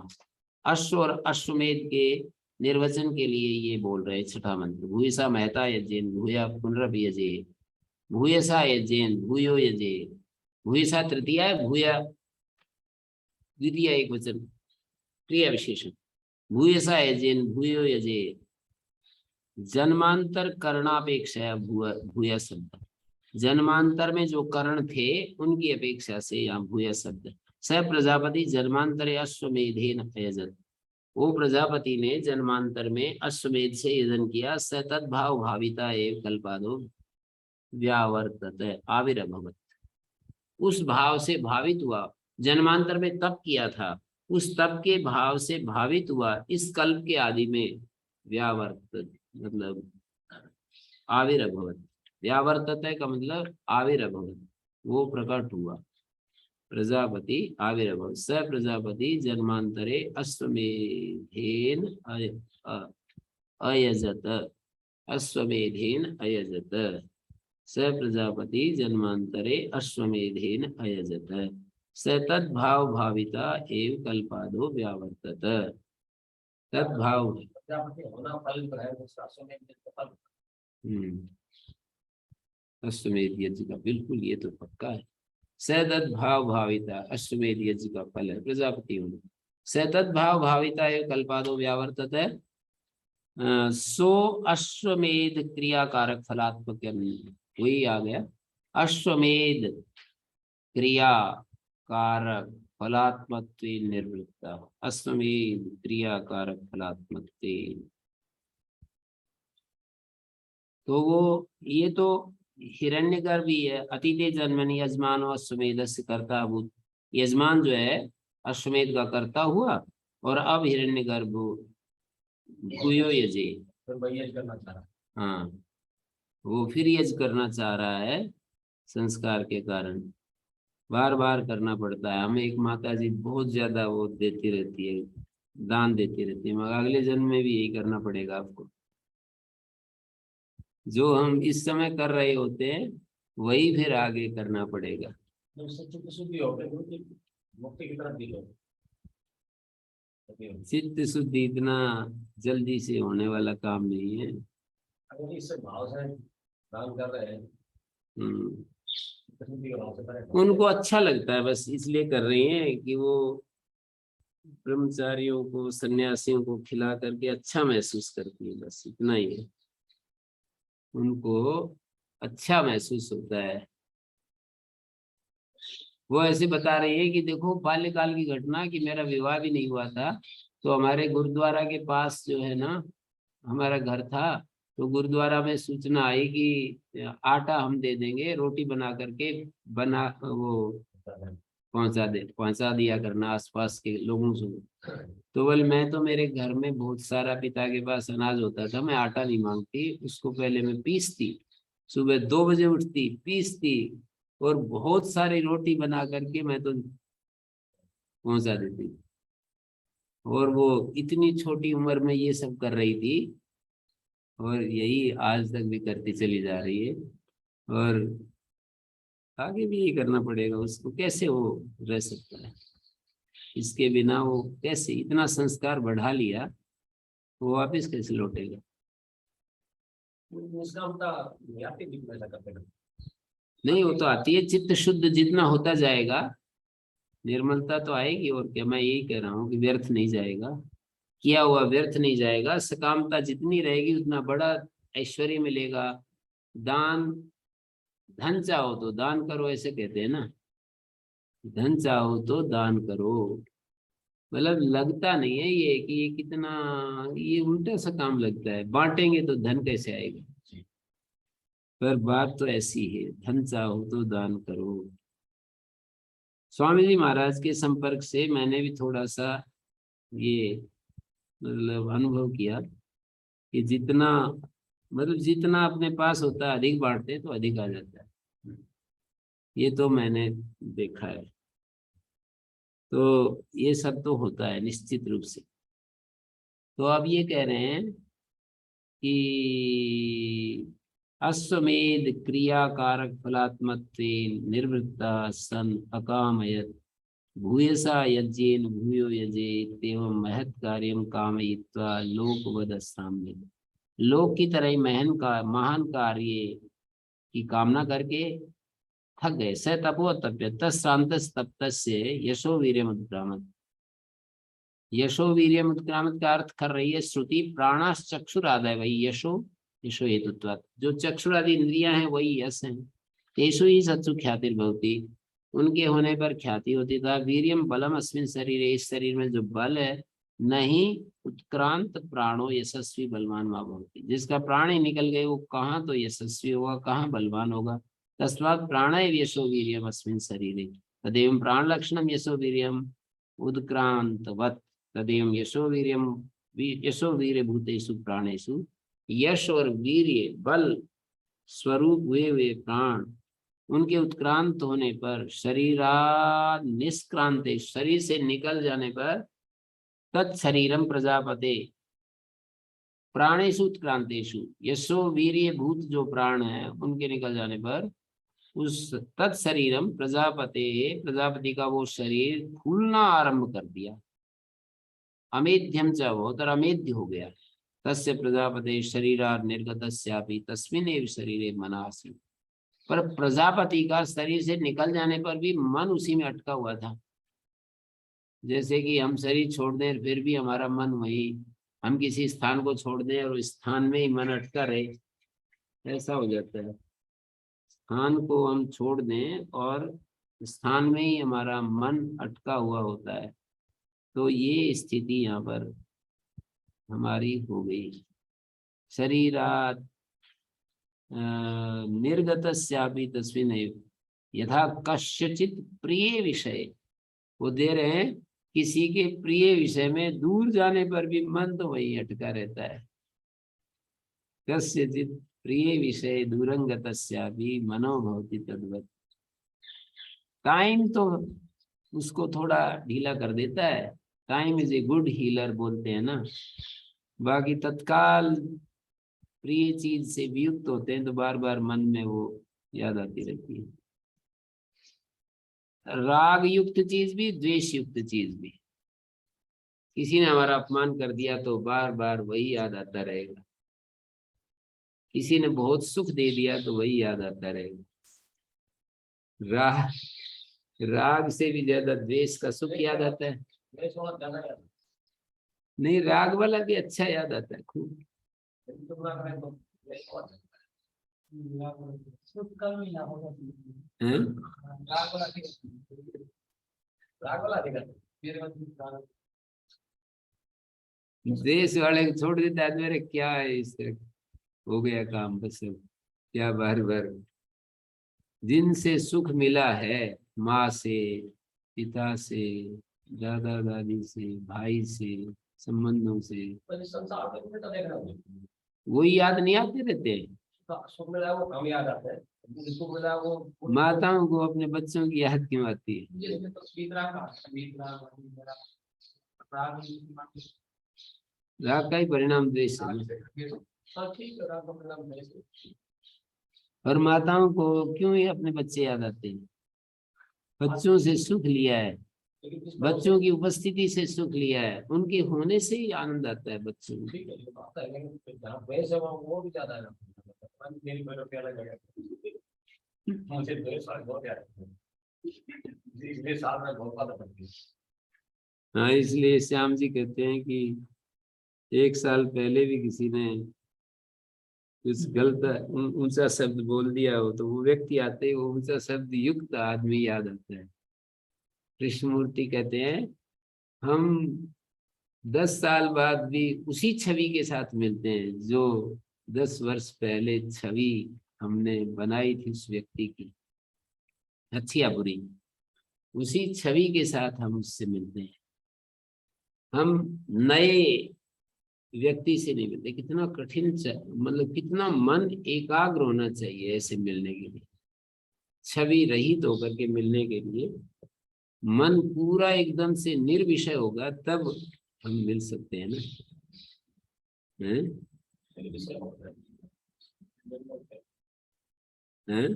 Speaker 1: अश्व और अश्वमेध के निर्वचन के लिए ये बोल रहे छठा मंत्र। भूयसा महता यजेन भूया पुनरपि यजे भूयसा यजेन भूयो यजे। भूयसा तृतीया है, भूया द्वितीय एक वचन क्रिया विशेषण। भूयसा यजेन भूयो यजे। जन्मांतर कर्णापेक्षा भूय शब्द, जन्मांतर में जो कर्ण थे उनकी अपेक्षा से यहाँ भूय शब्द। स प्रजापति जन्मांतरे अश्वमेधेन अयजत। वो प्रजापति ने जन्मांतर में अश्वमेध से यजन किया। स तद्भाव भाविता एव कल्पादो व्यावर्तत आविर्भवत। उस भाव से भावित हुआ, जन्मांतर में तप किया था, उस तप के भाव से भावित हुआ इस कल्प के आदि में व्यावर्तत मतलब आविर्भवत। व्यावर्तत का मतलब आविर्भवत, वो प्रकट हुआ। प्रजापति आविर्भव। स प्रजापति जन्मांतरे अश्वमेधेन अयजत। अश्वमेधेन अयजत। स प्रजापति जन्मांतरे अश्वमेधेन अयजत। स तद्भाव भाविता एव कल्पादो व्यावर्तत। तद्भाव
Speaker 2: प्रजापति होना फल है, अश्वमेध का फल।
Speaker 1: अश्वमेध यज्ञ का, बिल्कुल ये तो पक्का है। सतत भाव भाविता अश्वमेध यज्ञ का फल है प्रजापति होना। सतत भाव भाविता एवं कल्पादो व्यावर्तत है। सो अश्वमेध क्रियाकारक फलात्मक, वही आ गया। अश्वमेध क्रिया कारक फलात्मक निर्वृत्ता। अश्वमेध क्रिया कारक फलात्मक। तो वो ये तो हिरण्यगर्भ ही है। अतिथे जन्मनि यजमानो अश्वमेधस्य कर्ता भूत। यजमान जो है अश्वमेध का कर्ता हुआ, और अब हिरण्यगर्भ भूयो यजे।
Speaker 2: फिर वही यज्ञ करना चाह रहा।
Speaker 1: हाँ, वो फिर यज्ञ करना चाह रहा है संस्कार के कारण। बार बार करना पड़ता है हमें। एक माता जी बहुत ज्यादा वो देती रहती है, दान देती रहती है, मगर अगले जन्म में भी यही करना पड़ेगा आपको। जो हम इस समय कर रहे होते हैं वही फिर आगे करना पड़ेगा।
Speaker 2: उससे चित्त शुद्धि हो गई, मुक्ति की तरफ दिलो।
Speaker 1: चित्त शुद्धि इतना जल्दी से होने वाला काम नहीं है।
Speaker 2: अगर इससे भाव से दान कर रहे हैं, चित्त शुद्धि के भाव से करें।
Speaker 1: उनको अच्छा लगता है, बस इसलिए कर रही हैं कि वो ब्रह्मचारियों को सन्यासियों को खिला करके अच्छा महसूस करती है, बस इतना ही है। उनको अच्छा महसूस होता है। वो ऐसे बता रही है कि देखो बाल्यकाल की घटना, कि मेरा विवाह भी नहीं हुआ था, तो हमारे गुरुद्वारा के पास जो है ना हमारा घर था, तो गुरुद्वारा में सूचना आई कि आटा हम दे देंगे, रोटी बना करके बना वो पहुंचा दिया करना आसपास के लोगों से। तो बोले मैं तो मेरे घर में बहुत सारा पिता के पास अनाज होता था, मैं आटा नहीं मांगती, उसको पहले मैं पीसती, सुबह 2 बजे उठती, पीसती और बहुत सारी रोटी बना करके मैं तो पहुंचा देती। और वो इतनी छोटी उम्र में ये सब कर रही थी, और यही आज तक भी करती चली जा रही है, और आगे भी यही करना पड़ेगा उसको। कैसे वो रह सकता है इसके बिना? वो कैसे इतना संस्कार बढ़ा लिया, वो वापिस कैसे लौटेगा? नहीं, वो तो आती है। चित्त शुद्ध जितना होता जाएगा निर्मलता तो आएगी। और क्या, मैं यही कह रहा हूँ कि व्यर्थ नहीं जाएगा, किया हुआ व्यर्थ नहीं जाएगा। सकामता जितनी रहेगी उतना बड़ा ऐश्वर्य मिलेगा। दान, धन चाहो तो दान करो, ऐसे कहते हैं ना, धन चाहो तो दान करो। मतलब लगता नहीं है ये कि ये कितना, ये उल्टा सा काम लगता है। बांटेंगे तो धन कैसे आएगा? पर बात तो ऐसी है, धन चाहो तो दान करो। स्वामी जी महाराज के संपर्क से मैंने भी थोड़ा सा ये मतलब अनुभव किया कि जितना मतलब जितना अपने पास होता है अधिक बांटते हैं तो अधिक आ जाता है। ये तो मैंने देखा है। तो ये सब तो होता है निश्चित रूप से। तो अब ये कह रहे हैं कि अश्वमेध क्रियाकारक फलात्मत्वेन निर्वृत्ता सन अकामयत भूयसा यज्ञेन भूयो यजेत एवं महत् कार्यं कामयित्वा लोकवदस्साम्य। लोक की तरह महान कार्य की कामना करके थक गए। स तपो तप्य तत्श्रांत तप्तस्य यशो वीर्यम उत्क्रामत। यशो वीर्यम उत्क्रामत का अर्थ कर रही है श्रुति प्राणास चक्षुरादय वही यशो यशो हेतुत्वात्। जो चक्षुरादि इंद्रियां हैं वही यश हैं। तेषु ही सत्सु ख्यातिर्भवति, उनके होने पर ख्याति होती था। वीर्यम बलम अस्मिन शरीर, इस शरीर में जो बल है नहीं उत्क्रांत प्राणो यशस्वी बलवान वा भवति। जिसका प्राण ही निकल गए वो कहाँ तो यशस्वी होगा, कहाँ बलवान होगा। तस्मात् प्राणैव यशो वीर्यम अस्मिन शरीरे तदेवं प्राण लक्षणम यशो वीर्यम उद्क्रांतवत् तदेवं यशो वीर्यम यशो वीर्य भूतेषु प्राणेषु। यश और वीर्य बल स्वरूप वे प्राण उनके उत्क्रांत होने पर शरीरा निष्क्रांत शरीर से निकल जाने पर तत्शरीरम प्रजापते प्राणेषु उत्क्रांतेषु यशो वीर्य भूत जो प्राण है उनके निकल जाने पर उस तत्शरीरम प्रजापते प्रजापति का वो शरीर फूलना आरंभ कर दिया। अमेध्यम च बहुत और अमेध्य हो गया। तस्य प्रजापते शरीरा निर्गतस्यापि तस्मिन्नेव शरीरे मनासी। पर प्रजापति का शरीर से निकल जाने पर भी मन उसी में अटका हुआ था। जैसे कि हम शरीर छोड़ दें फिर भी हमारा मन वही, हम किसी स्थान को छोड़ दें और उस स्थान में ही मन अटका रहे, ऐसा हो जाता है। स्थान को हम छोड़ दें और स्थान में ही हमारा मन अटका हुआ होता है। तो ये स्थिति यहाँ पर हमारी हो गई। शरीरात् निर्गतस्यापि तस्मिन्नेव यथा कस्यचित् प्रिय विषय, वो दे रहे हैं किसी के प्रिय विषय में दूर जाने पर भी मन तो वही अटका रहता है। कस्यचित् प्रिय विषय दूरंगतस्यापि मनो भवति तद्वत्। टाइम तो उसको थोड़ा ढीला कर देता है। Time is a good healer बोलते हैं ना। बाकी तत्काल प्रिय चीज से वियुक्त होते हैं तो बार बार मन में वो याद आती रहती है। राग युक्त चीज भी द्वेष युक्त चीज भी, किसी ने हमारा अपमान कर दिया तो बार बार वही याद आता रहेगा। किसी ने बहुत सुख दे दिया तो वही याद आता रहेगा। राग से भी ज्यादा द्वेष का सुख याद आता है। नहीं, राग वाला भी अच्छा याद आता है खूब। देश वाले को छोड़ देता है मेरे क्या है, इससे हो गया काम बस। क्या बार बार जिनसे सुख मिला है, माँ से, पिता से, दादा दादी से, भाई से, संबंधों से, वही याद नहीं आते रहते।
Speaker 2: सुख मिला वो कम याद आता है, जिसको मिला वो।
Speaker 1: माताओं को अपने बच्चों की याद क्यों आती है? राग का ही परिणाम द्वेष है। और माताओं को क्यों ही अपने बच्चे याद आते हैं? बच्चों से सुख लिया है, बच्चों की उपस्थिति से सुख लिया है, उनके होने से ही आनंद आता है बच्चों को। हाँ, इसलिए श्याम जी कहते हैं कि 1 साल पहले भी किसी ने कुछ गलत ऊंचा शब्द बोल दिया हो तो वो व्यक्ति आते ही वो ऊंचा शब्द युक्त आदमी याद आता है। कृष्णमूर्ति कहते हैं हम 10 साल बाद भी उसी छवि के साथ मिलते हैं जो 10 वर्ष पहले छवि हमने बनाई थी उस व्यक्ति की, अच्छी या बुरी, उसी छवि के साथ हम उससे मिलते हैं। हम नए व्यक्ति से नहीं मिलते। कितना कठिन, मतलब कितना मन एकाग्र होना चाहिए ऐसे मिलने के लिए। छवि रहित होकर के मिलने के लिए मन पूरा एकदम से निर्विषय होगा तब हम मिल सकते हैं ना। हैं?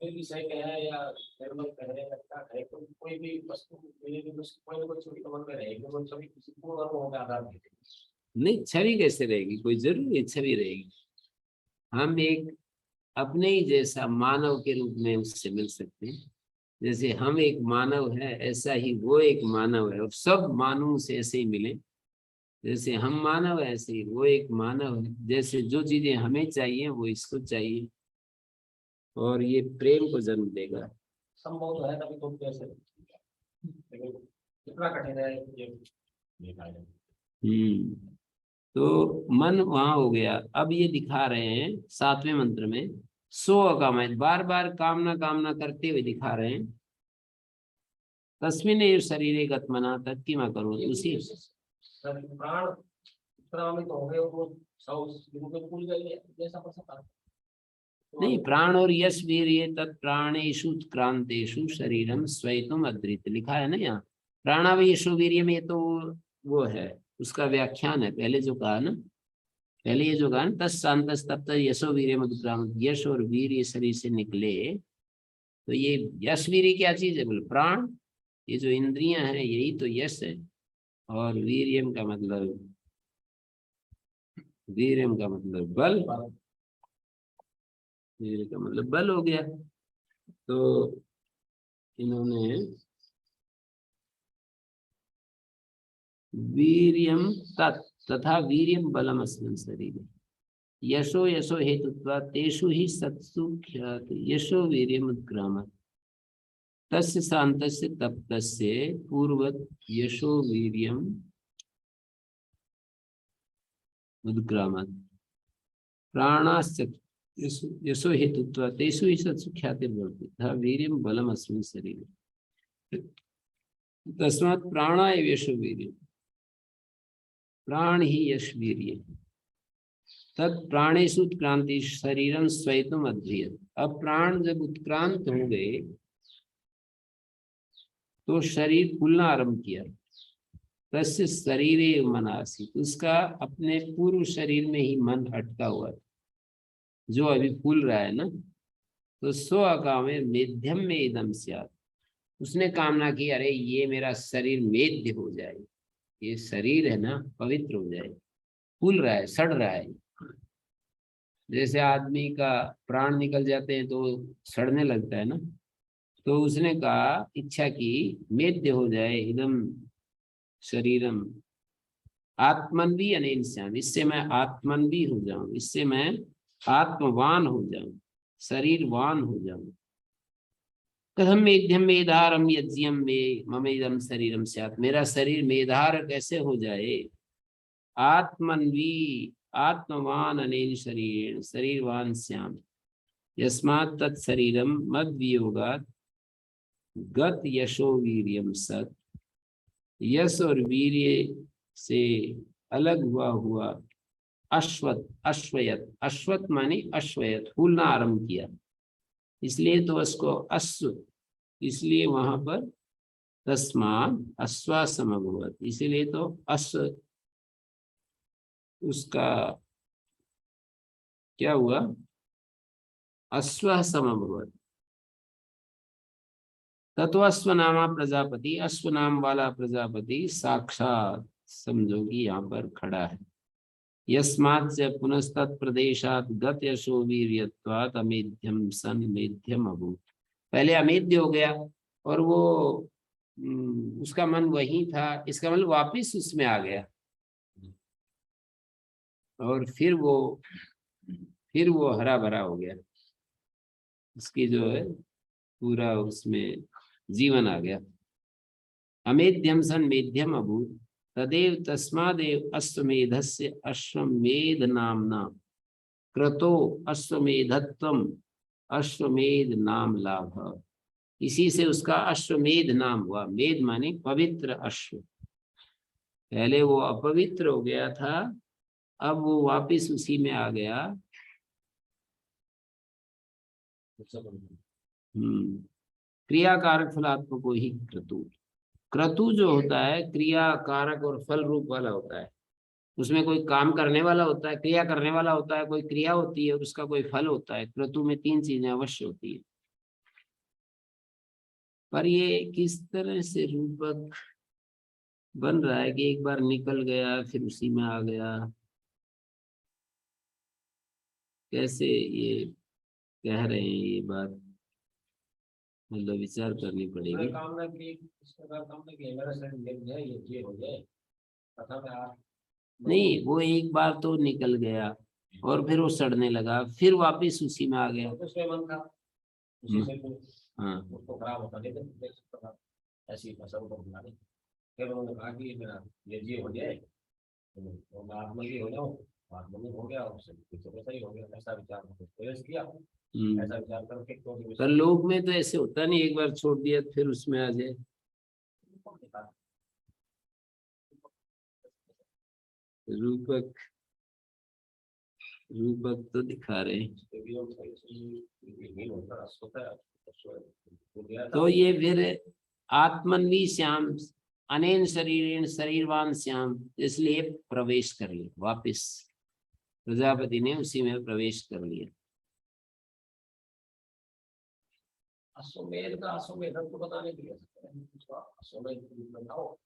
Speaker 2: कोई विषय कहे या निर्मल कहे लगता है तो कोई भी वस्तु मिलेगी तो कोई ना कोई छवि तो मन में रहेगी, वो छवि किसी पूर्ण अनुभव का आधार देती है।
Speaker 1: नहीं, छवि कैसे रहेगी? कोई जरूरी छवि रहेगी। हम एक अपने ही जैसा मानव के रूप में उससे मिल सकते हैं। जैसे हम एक मानव है, ऐसा ही वो एक मानव है, और सब मानव से ऐसे ही मिले। जैसे हम मानव है, ऐसे ही वो एक मानव है। जैसे जो चीजें हमें चाहिए वो इसको चाहिए, और ये प्रेम को जन्म देगा।
Speaker 2: संभव तो है तभी तो कैसे, लेकिन कितना कठिन है ये देखा है।
Speaker 1: तो मन वहां हो गया। अब ये दिखा रहे हैं 7वें मंत्र में, सो अकामय, बार बार कामना कामना करते हुए दिखा रहे हैं। तस्मिन शरीरे गतमना तत्किमा करो, उसी
Speaker 2: प्राण प्राण तो हो गए, वो सौ बिल्कुल भूल गए जैसा पर सकता।
Speaker 1: नहीं, प्राण और यश वीर्य तत्प्राणेषु उत्क्रांतेषु शरीरम स्वैतम अद्रित लिखा है ना यहाँ। प्राणावयशो वीर्य में तो वो है, उसका व्याख्यान है। पहले जो कहा ना, पहले ये जो कहा ना, तत्शांतस तप्त यशो वीर्य मधुक्रांत, यश और वीर ये शरीर से निकले। तो ये यश वीर्य क्या चीज है? बोले प्राण। ये जो इंद्रियां हैं यही तो यश है। और वीर्यम का मतलब, वीर्यम का मतलब बल, वीर्य का मतलब बल हो गया। तो इन्होंने वीर्यम तथा वीर्यम बलम अस्मिन् शरीरे यशो यशो हेतुत्वा तेषु ही सत्सु ख्यात यशो वीर्यम उत्क्रामत् तस्य शान्तस्य तप्तस्य पूर्वत यशो वीर्यम उद्ग्रामत् प्राणाश्च यशो हेतुत्वा तेषु ही सत्सु ख्यातिर्भवति तथा वीर्यम बलम अस्मिन् शरीरे तस्मात् प्राणा एव यशो वीर्यम, प्राण ही यश वीर्य। तत्प्राणेषु उत्क्रांति शरीरम स्वैतम अध्रियत। अब प्राण जब उत्क्रांत हो गए तो शरीर फूलना आरंभ किया। तस्य शरीरे मन आसीत, उसका अपने पूर्व शरीर में ही मन अटका हुआ था, जो अभी फूल रहा है ना। तो स्व अकामे मेध्यम में इदम स्यात्, उसने कामना की, अरे ये मेरा शरीर मेध्य हो जाए, ये शरीर है ना पवित्र हो जाए। फूल रहा है, सड़ रहा है। जैसे आदमी का प्राण निकल जाते हैं तो सड़ने लगता है ना। तो उसने कहा, इच्छा की, मेद्य हो जाए इदम शरीरम आत्मन भी अनेन श्याम, इससे मैं आत्मन भी हो जाऊं, इससे मैं आत्मवान हो जाऊं, शरीरवान हो जाऊं। कथम मेध्यम मेधारम यज्ञम में मम इदम शरीरम स्यात्, मेरा शरीर मेधार कैसे हो जाए? आत्मन्वी आत्मवान अनेन शरीर शरीरवान श्याम यस्मात् तत्शरीरम मद वियोगात् गत यशो वीर्यम सत, यश और वीर्य से अलग हुआ हुआ अश्वत अश्वयत, अश्वत माने अश्वयत, फूलना आरंभ किया। इसलिए तो उसको अश्व, इसलिए वहां पर तस्मात् अश्वासम अभवत्, इसीलिए तो अश्व उसका क्या हुआ? अश्व समभवत्। तत्वस्वनामा प्रजापति, अश्व नाम वाला प्रजापति साक्षात समझो कि यहाँ पर खड़ा है। यस्मात् से पुनस्तत् प्रदेशात गत यशो वीर्यत्वात् अमेध्यम सन मेध्यम अभूत, पहले अमेध्य हो गया और वो उसका मन वही था, इसका मतलब वापिस उसमें आ गया। और फिर वो हरा भरा हो गया, उसकी जो है पूरा उसमें जीवन आ गया। अमेध्यम सन मेध्यम अभूत तदेव तस्मादेव अश्वमेधस्य अश्वमेध नामना क्रतो अश्वमेधत्वम अश्वमेध नाम लाभ, इसी से उसका अश्वमेध नाम हुआ। मेध माने पवित्र अश्व, पहले वो अपवित्र हो गया था, अब वो वापिस उसी में आ गया। क्रिया कारक फलात्मक को ही क्रतु, क्रतु जो होता है क्रिया कारक और फल रूप वाला होता है। उसमें कोई काम करने वाला होता है, क्रिया करने वाला होता है, कोई क्रिया होती है और उसका कोई फल होता है। क्रतु में 3 चीजें अवश्य होती है। पर ये किस तरह से रूपक बन रहा है कि एक बार निकल गया फिर उसी में आ गया, कैसे ये कह रहे हैं ये बात, मतलब विचार करनी पड़ेगी।
Speaker 2: कामना की इस प्रकार कामना की मेरा शरीर मिल जाए, ये हो जाए, पता मैं आप
Speaker 1: नहीं, वो एक बार तो निकल गया और फिर वो सड़ने लगा, फिर वापिस उसी में आ गया।
Speaker 2: उसमें मन था, उसी से
Speaker 1: हाँ
Speaker 2: उसको खराब होता नहीं था, ऐसी फसल को बना दी। फिर उन्होंने कहा कि मेरा ये हो जाए तो मैं आत्मनिर्भर हो जाऊँ, आत्मनिर्भर हो गया, उससे वैसा ही हो गया। ऐसा विचार प्रयास किया, ऐसा विचार करके
Speaker 1: पर लोग में तो ऐसे होता नहीं, एक बार छोड़ दिया फिर उसमें आ जाए। रूपक रूपक तो दिखा रहे हैं। तो ये फिर आत्मन्वी श्याम अनेन शरीरेण शरीरवान श्याम, इसलिए प्रवेश कर लिया वापिस, प्रजापति ने उसी में प्रवेश कर लिया।
Speaker 2: अश्वमेध का अश्वमेध को बताने के लिए अश्वमेध बताओ,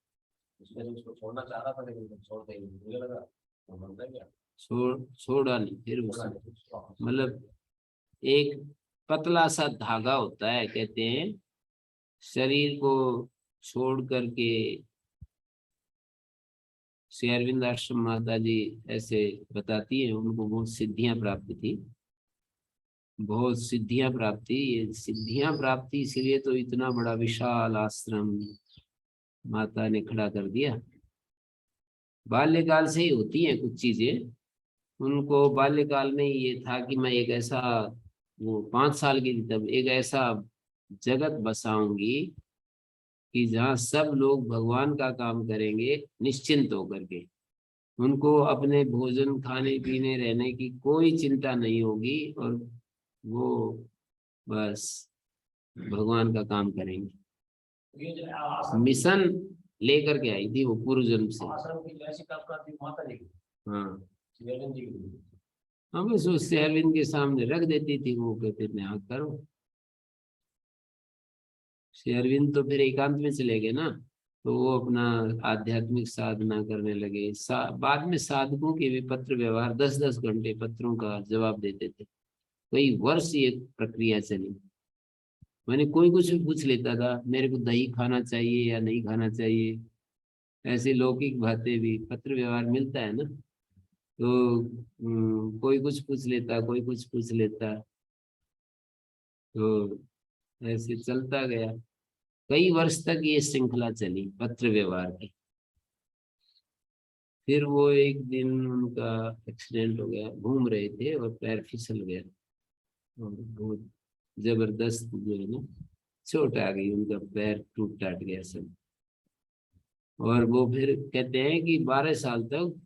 Speaker 2: उसमें उसको छोड़ना चाह रहा था लेकिन छोड़ते ही मुझे लगा वो बनता गया,
Speaker 1: छोड़ा नहीं फिर उसने, मतलब एक पतला सा धागा होता है, कहते हैं शरीर को छोड़ करके। श्री अरविंद आश्रम माता जी ऐसे बताती है, उनको बहुत सिद्धियां प्राप्त थी, बहुत सिद्धियां प्राप्ति। ये सिद्धियां प्राप्ति इसीलिए तो इतना बड़ा विशाल आश्रम माता ने खड़ा कर दिया। बाल्यकाल से ही होती हैं कुछ चीजें, उनको बाल्यकाल में ये था कि मैं एक ऐसा, वो 5 साल की थी तब, एक ऐसा जगत बसाऊंगी कि जहाँ सब लोग भगवान का काम करेंगे निश्चिंत होकर के, उनको अपने भोजन खाने पीने रहने की कोई चिंता नहीं होगी, और वो बस भगवान का काम करेंगे।
Speaker 2: ये जो आश्रम
Speaker 1: मिशन लेकर के आई थी वो पूर्व जन्म से।
Speaker 2: आश्रम की जैसी कल्पना थी माता जी की,
Speaker 1: हाँ
Speaker 2: श्री अरविंद जी की।
Speaker 1: हम बस उससे अरविंद के सामने रख देती थी, वो कहते थे हाँ करो। श्री अरविंद तो फिर एकांत में चले गए ना, तो वो अपना आध्यात्मिक साधना करने लगे। बाद में साधकों के भी पत्र व्यवहार 10-10 घंटे पत्रों का जवाब देते थे। कई वर्ष ये प्रक्रिया चली। मैंने कोई कुछ भी पूछ लेता था, मेरे को दही खाना चाहिए या नहीं खाना चाहिए, ऐसी लौकिक बातें भी, पत्र व्यवहार मिलता है ना, तो कोई कुछ पूछ लेता, कोई कुछ पूछ लेता, तो ऐसे चलता गया। कई वर्ष तक ये श्रृंखला चली पत्र व्यवहार की। फिर वो एक दिन उनका एक्सीडेंट हो गया, घूम रहे थे और पैर फिसल गया, और बहुत जबरदस्त जो है ना चोट आ गई, उनका पैर टूट टाट गया सब। और वो फिर कहते हैं कि 12 साल तक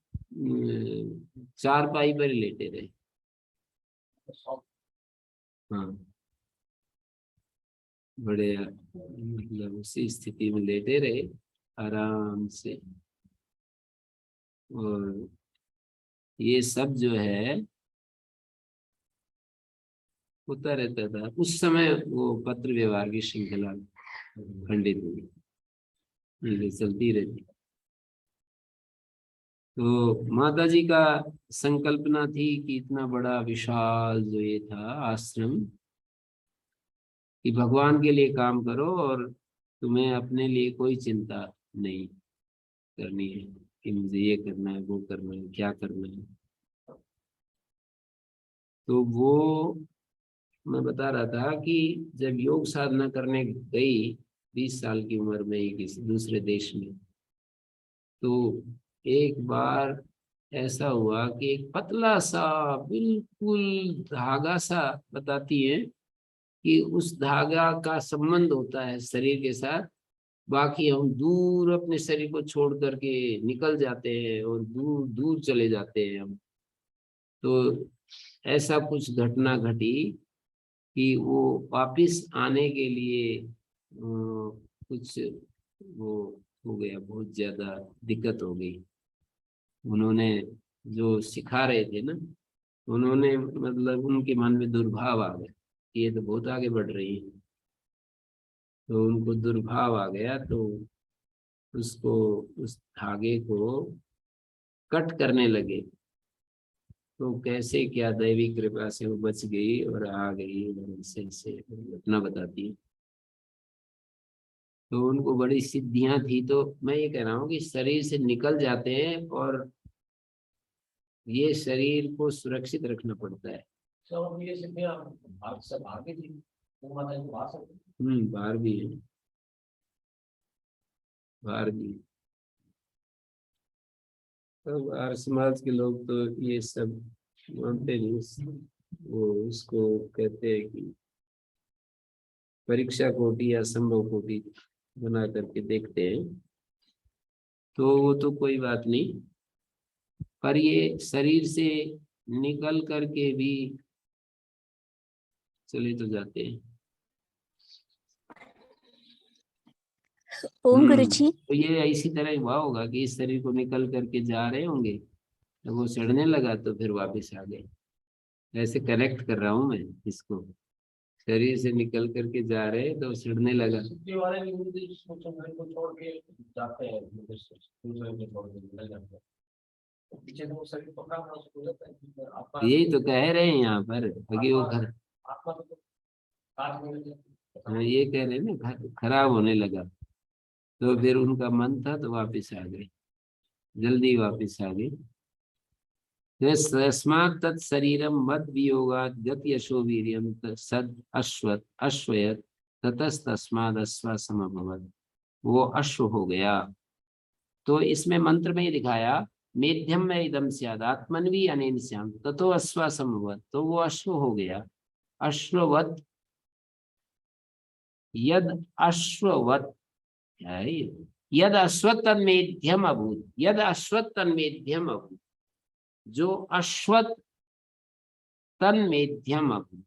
Speaker 1: चारपाई पर ही लेटे रहे। हाँ, बड़े मतलब उसी स्थिति में लेटे रहे आराम से। और ये सब जो है होता रहता था उस समय, वो पत्र व्यवहार की श्रृंखला खंडित हुई, ये चलती रहती। तो माता जी का संकल्पना थी कि इतना बड़ा विशाल जो ये था आश्रम, कि भगवान के लिए काम करो और तुम्हें अपने लिए कोई चिंता नहीं करनी है कि मुझे ये करना है, वो करना है, क्या करना है। तो वो मैं बता रहा था कि जब योग साधना करने गई 20 साल की उम्र में ही किसी दूसरे देश में, तो एक बार ऐसा हुआ कि एक पतला सा बिल्कुल धागा सा, बताती है कि उस धागा का संबंध होता है शरीर के साथ, बाकी हम दूर अपने शरीर को छोड़ करके निकल जाते हैं और दूर दूर चले जाते हैं हम। तो ऐसा कुछ घटना घटी कि वो वापिस आने के लिए कुछ वो हो गया, बहुत ज्यादा दिक्कत हो गई। उन्होंने जो सिखा रहे थे ना, उन्होंने मतलब उनके मन में दुर्भाव आ गया कि ये तो बहुत आगे बढ़ रही है। तो उनको दुर्भाव आ गया, तो उसको, उस धागे को कट करने लगे। तो कैसे क्या दैवी कृपा से वो बच गई और आ गई उधर से अपना बताती है। तो उनको बड़ी सिद्धियां थी। तो मैं ये कह रहा हूँ कि शरीर से निकल जाते हैं और ये शरीर को सुरक्षित रखना पड़ता है।
Speaker 2: तो अब ये सिद्धियां भारत से बाहर की थी, वो माता जी बाहर से
Speaker 1: बाहर भी है, बाहर भी। तो बाहर समाज के लोग तो ये सब मानते नहीं। वो उसको कहते हैं कि परीक्षा कोटि या संभव कोटि बना करके देखते हैं। तो वो तो कोई बात नहीं, पर ये शरीर से निकल करके भी चले तो जाते हैं।
Speaker 3: ओम गुरु जी।
Speaker 1: तो ये इसी तरह हुआ होगा कि इस शरीर को निकल करके जा रहे होंगे, तो वो सड़ने लगा तो फिर वापस आ गए। ऐसे कनेक्ट कर रहा हूं मैं इसको, शरीर से निकल करके जा रहे हैं तो सड़ने लगा।
Speaker 2: सिद्धि वाले भी मुझे शरीर को छोड़ के जाते हैं, दूसरे को छोड़ के निकल जाते हैं। तो पीछे से वो शरीर पकड़ा हुआ उसको जाता है आपका,
Speaker 1: यही तो कह रहे हैं यहाँ पर कि वो
Speaker 2: आत्मा तो काट में
Speaker 1: ये कह रहे हैं ना, खराब होने लगा। तो फिर उनका मन था तो वापिस आ गए, जल्दी वापिस आ गए। तस्मात् तत्शरीरम मद वियोगात् गत यशो वीर्यम सद अश्वत अश्वयत ततस्तस्माद् अश्व समभवत्। वो अश्व हो गया। तो इसमें मंत्र में ही दिखाया, मेध्यम में इदम स्याद आत्मन्वी अनेन श्याम ततो अश्व समभवत्। तो वो अश्व हो गया। अश्ववत, यद अश्ववत है ये। यद अश्वत तन्मेध्यम अभूत, यद अश्वत तन्मेध्यम अभूत, जो अश्वत तन्मेध्यम अभूत,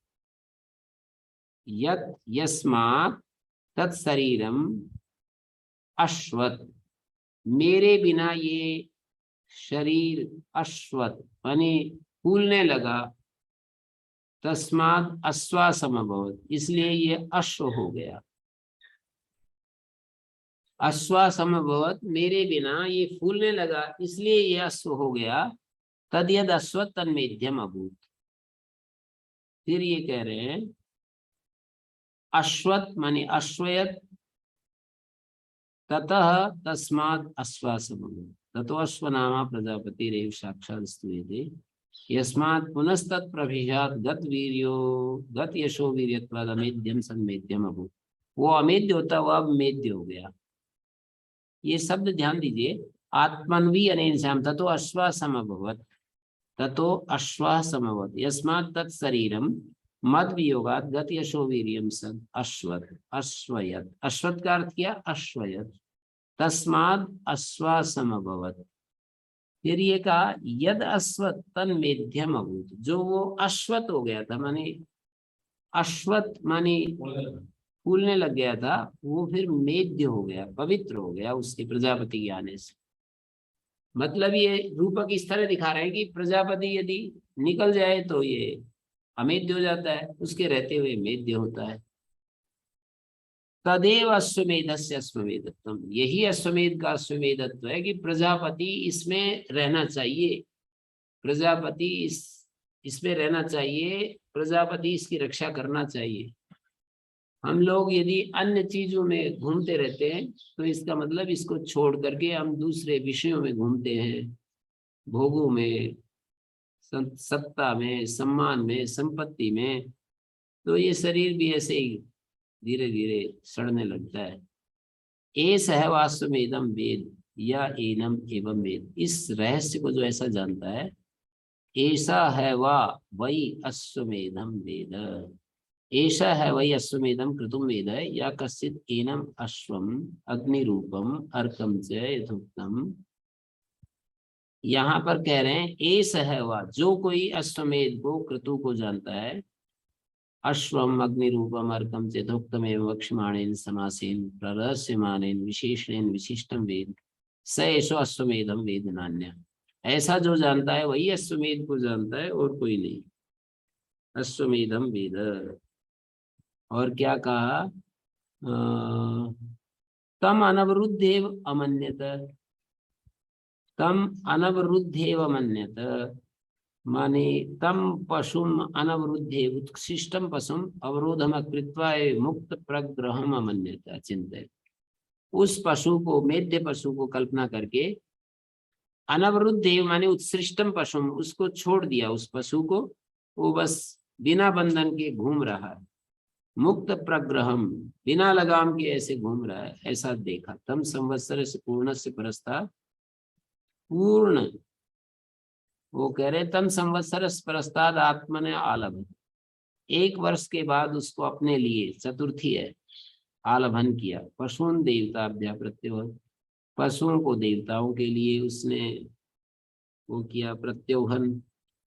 Speaker 1: यत् यस्मात् तत्शरीरम अश्वत, मेरे बिना ये शरीर अश्वत माने फूलने लगा। तस्मात् अश्वासम अभवत्, इसलिए ये अश्व हो गया। अश्वासम अभवत्, मेरे बिना ये फूलने लगा इसलिए ये अश्व हो गया। तद यद अश्वत तन्मेध्यम अभूत। फिर ये कह रहे हैं अश्वत माने अश्वयत, ततः तस्मात् अश्वासम अभूत, ततो अश्वनामा प्रजापति रेव साक्षात् स्तूयते यस्मात् पुनस्तत् प्रभिषात् गत वीर्यो गत यशो वीर्यत्वाद अमेध्यम सन्मेध्यम अभूत। वो अमेध्य होता हुआ अब मेध्य हो गया। ये शब्द ध्यान दीजिए, आत्मन्वी अनेन श्याम ततो अश्वासम अभवत्, ततो अश्वासमवत् यस्मात् तत्शरीरम मद वियोगात् गत यशो वीर्यम सद अश्वत अश्वयत। अश्वत का अर्थ किया अश्वयत, तस्माद् अश्वासमभवत्। फिर ये कहा यद अश्वत तन्मेध्यम अभूत, जो वो अश्वत हो गया था माने अश्वत माने फूलने लग गया था, वो फिर मेध्य हो गया, पवित्र हो गया उसके प्रजापति के आने से। मतलब ये रूपक इस तरह दिखा रहे हैं कि प्रजापति यदि निकल जाए तो ये अमेध्य हो जाता है, उसके रहते हुए मेध्य होता है। तदेव अश्वमेधस्य अश्वमेधत्वम, यही अश्वमेध का अश्वमेधत्व है कि प्रजापति इसमें रहना चाहिए, प्रजापति इसमें रहना चाहिए, प्रजापति इसकी रक्षा करना चाहिए। हम लोग यदि अन्य चीजों में घूमते रहते हैं तो इसका मतलब इसको छोड़ करके हम दूसरे विषयों में घूमते हैं, भोगों में, सत्ता में, सम्मान में, संपत्ति में। तो ये शरीर भी ऐसे ही धीरे धीरे सड़ने लगता है। एस है वास्तवेदम वेद या एनम एवं वेद, इस रहस्य को जो ऐसा जानता है, ऐसा है वही अश्वमेधम वेद, ऐसा है वही अश्वमेधम कृतुम वेद या कश्चित एनम अश्वम अग्निरूपम अर्कम च यथोक्तम। यहाँ पर कह रहे हैं ऐसा है वह, जो कोई अश्वमेध को क्रतु को जानता है, अश्वम अग्निरूपम अर्कम चेतोक्तम एवं वक्ष्यमाणेन समासेन प्ररस्यमानेन विशेषणेन विशिष्टम वेद स एषो अश्वमेधम वेद नान्य। ऐसा जो जानता है वही अश्वमेध को जानता है और कोई नहीं। अश्वमेधम वेद। और क्या कहा, तम अनवरुद्धेव अमन्यत। तम अनवरुद्धेव मन्यत माने तम पशुम अनवरुद्धे उत्कृष्टम पशुम अवरोधम कृत्वा मुक्त प्रग्रहम अमन्यत चिंतित। उस पशु को, मेध्य पशु को कल्पना करके, अनवरुद्धेव माने उत्कृष्टम पशुम, उसको छोड़ दिया, उस पशु को, वो बस बिना बंधन के घूम रहा है। मुक्त प्रग्रहम, बिना लगाम के ऐसे घूम रहा है, ऐसा देखा। तम संवत्सर से पूर्ण से परस्ता, पूर्ण, वो कह रहे तम संवत्सर परस्ताद आत्मने आलभ, 1 वर्ष के बाद उसको अपने लिए, चतुर्थी है, आलभन किया। पशुन देवताभ्या प्रत्योहन, पशुओं को देवताओं के लिए उसने वो किया, प्रत्योहन।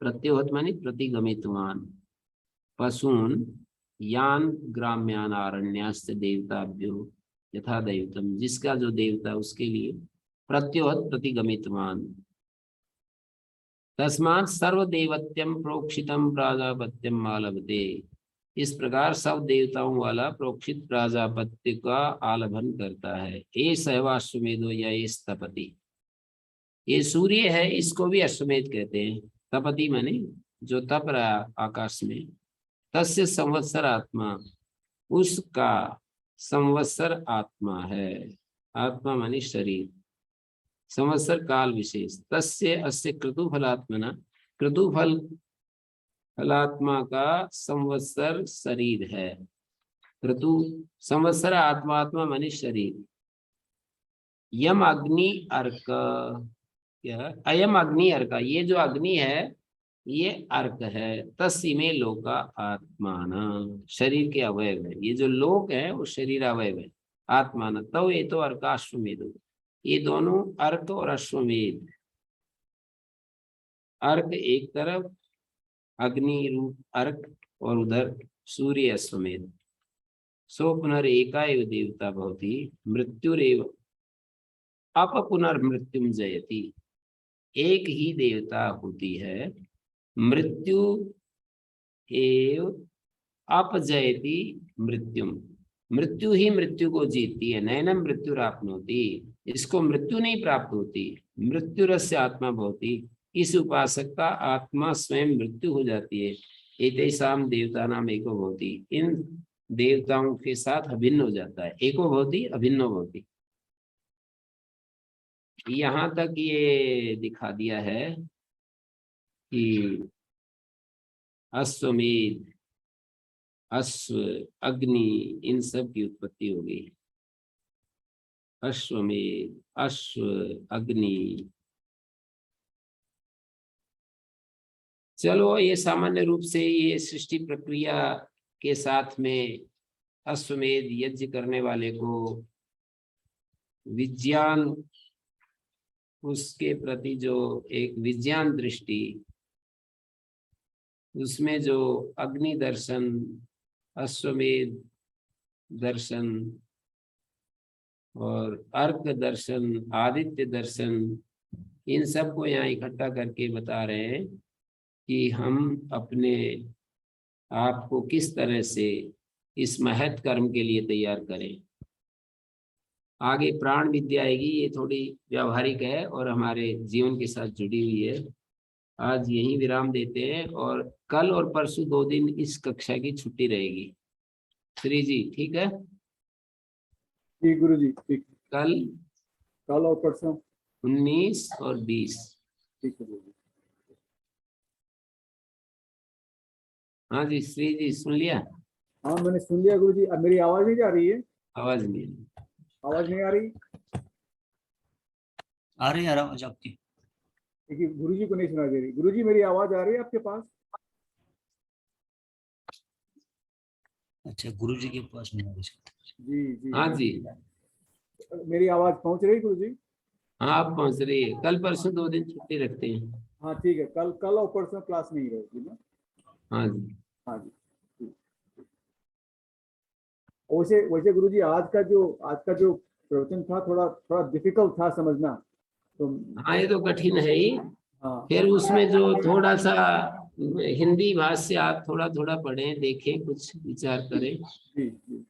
Speaker 1: प्रत्योहत मानी प्रतिगमितवान। पशून यान ग्राम्यान आरण्यास्त देवताभ्यो यथा दैवतम, जिसका जो देवता उसके लिए प्रत्योहत प्रतिगमितवान। तस्मात् सर्वदेवत्यम प्रोक्षितम प्राजापत्यम आलभते, इस प्रकार सब देवताओं वाला प्रोक्षित प्राजापत्य का आलभन करता है। ये सहवाश्वमेधो या ये तपति, ये सूर्य है, इसको भी अश्वमेध कहते हैं। तपति माने जो तप रहा आकाश में। तस्य संवत्सर आत्मा, उसका संवत्सर आत्मा है। आत्मा माने शरीर, संवत्सर काल विशेष। तस्य अस्य क्रतुफलात्मना, क्रतुफल फलात्मा का संवत्सर शरीर है। क्रतु संवत्सर आत्मा, आत्मा माने शरीर। यम अग्नि अर्क, क्या अयम अग्नि अर्क, ये जो अग्नि है ये अर्क है। तस्मे लोका आत्मान, शरीर के अवयव है। ये जो लोक है वो शरीर अवयव है। आत्मान तो ये तो अर्क अश्वमेध, ये दोनों अर्क और अश्वमेध। अर्क एक तरफ अग्नि रूप अर्क और उधर सूर्य अश्वमेध। सो पुनरेकाएव देवता भवति मृत्युरेव अप पुनर्मृत्युम जयति, एक ही देवता होती है, मृत्यु एव अपजयति मृत्युम, मृत्यु ही मृत्यु को जीतती है। नैनम मृत्युराप्नोति, इसको मृत्यु नहीं प्राप्त होती। मृत्युरस्य आत्मा भवति, इस उपासक का आत्मा स्वयं मृत्यु हो जाती है। एतेषाम देवता नाम एको भवति, इन देवताओं के साथ अभिन्न हो जाता है। एको भवति अभिन्नो भवति। यहाँ तक ये दिखा दिया है कि अश्वमेध, अश्व, अग्नि, इन सब की उत्पत्ति हो गई। अश्वमेध, अश्व, अग्नि। चलो, ये सामान्य रूप से ये सृष्टि प्रक्रिया के साथ में अश्वमेध यज्ञ करने वाले को विज्ञान, उसके प्रति जो एक विज्ञान दृष्टि, उसमें जो अग्नि दर्शन, अश्वमेध दर्शन और अर्क दर्शन, आदित्य दर्शन, इन सब को यहाँ इकट्ठा करके बता रहे हैं कि हम अपने आप को किस तरह से इस महत् कर्म के लिए तैयार करें। आगे प्राण विद्या आएगी, ये थोड़ी व्यावहारिक है और हमारे जीवन के साथ जुड़ी हुई है। आज यहीं विराम देते हैं और कल और परसों 2 दिन इस कक्षा की छुट्टी रहेगी। श्री जी ठीक है?
Speaker 3: जी गुरु जी ठीक।
Speaker 1: कल
Speaker 3: और परसों
Speaker 1: 19 और 20।
Speaker 3: ठीक है गुरु जी।
Speaker 2: हाँ जी श्री जी सुन लिया?
Speaker 3: हाँ मैंने सुन लिया गुरु जी। अब मेरी आवाज नहीं जा रही है?
Speaker 1: आवाज नहीं
Speaker 3: आ रही?
Speaker 4: आ रही आवाज आपकी।
Speaker 3: देखिए गुरु जी को नहीं सुना दे रही। गुरु जी मेरी आवाज आ रही है आपके पास?
Speaker 4: अच्छा गुरु जी के पास नहीं आ रही।
Speaker 3: जी जी
Speaker 1: हाँ जी,
Speaker 3: मेरी आवाज पहुंच रही गुरु जी?
Speaker 1: हाँ आप पहुंच रही है। कल परसों 2 दिन छुट्टी रखते हैं।
Speaker 3: हाँ ठीक है, कल और परसों क्लास नहीं रहेगी ना?
Speaker 1: हाँ जी,
Speaker 3: हाँ जी। वैसे गुरु जी आज का जो प्रवचन था थोड़ा डिफिकल्ट था समझना। तो
Speaker 1: हाँ ये तो कठिन है ही,
Speaker 3: हाँ
Speaker 1: फिर उसमें जो थोड़ा सा हिंदी भाष्य आप थोड़ा थोड़ा पढ़ें, देखें, कुछ विचार करें।
Speaker 3: जी जी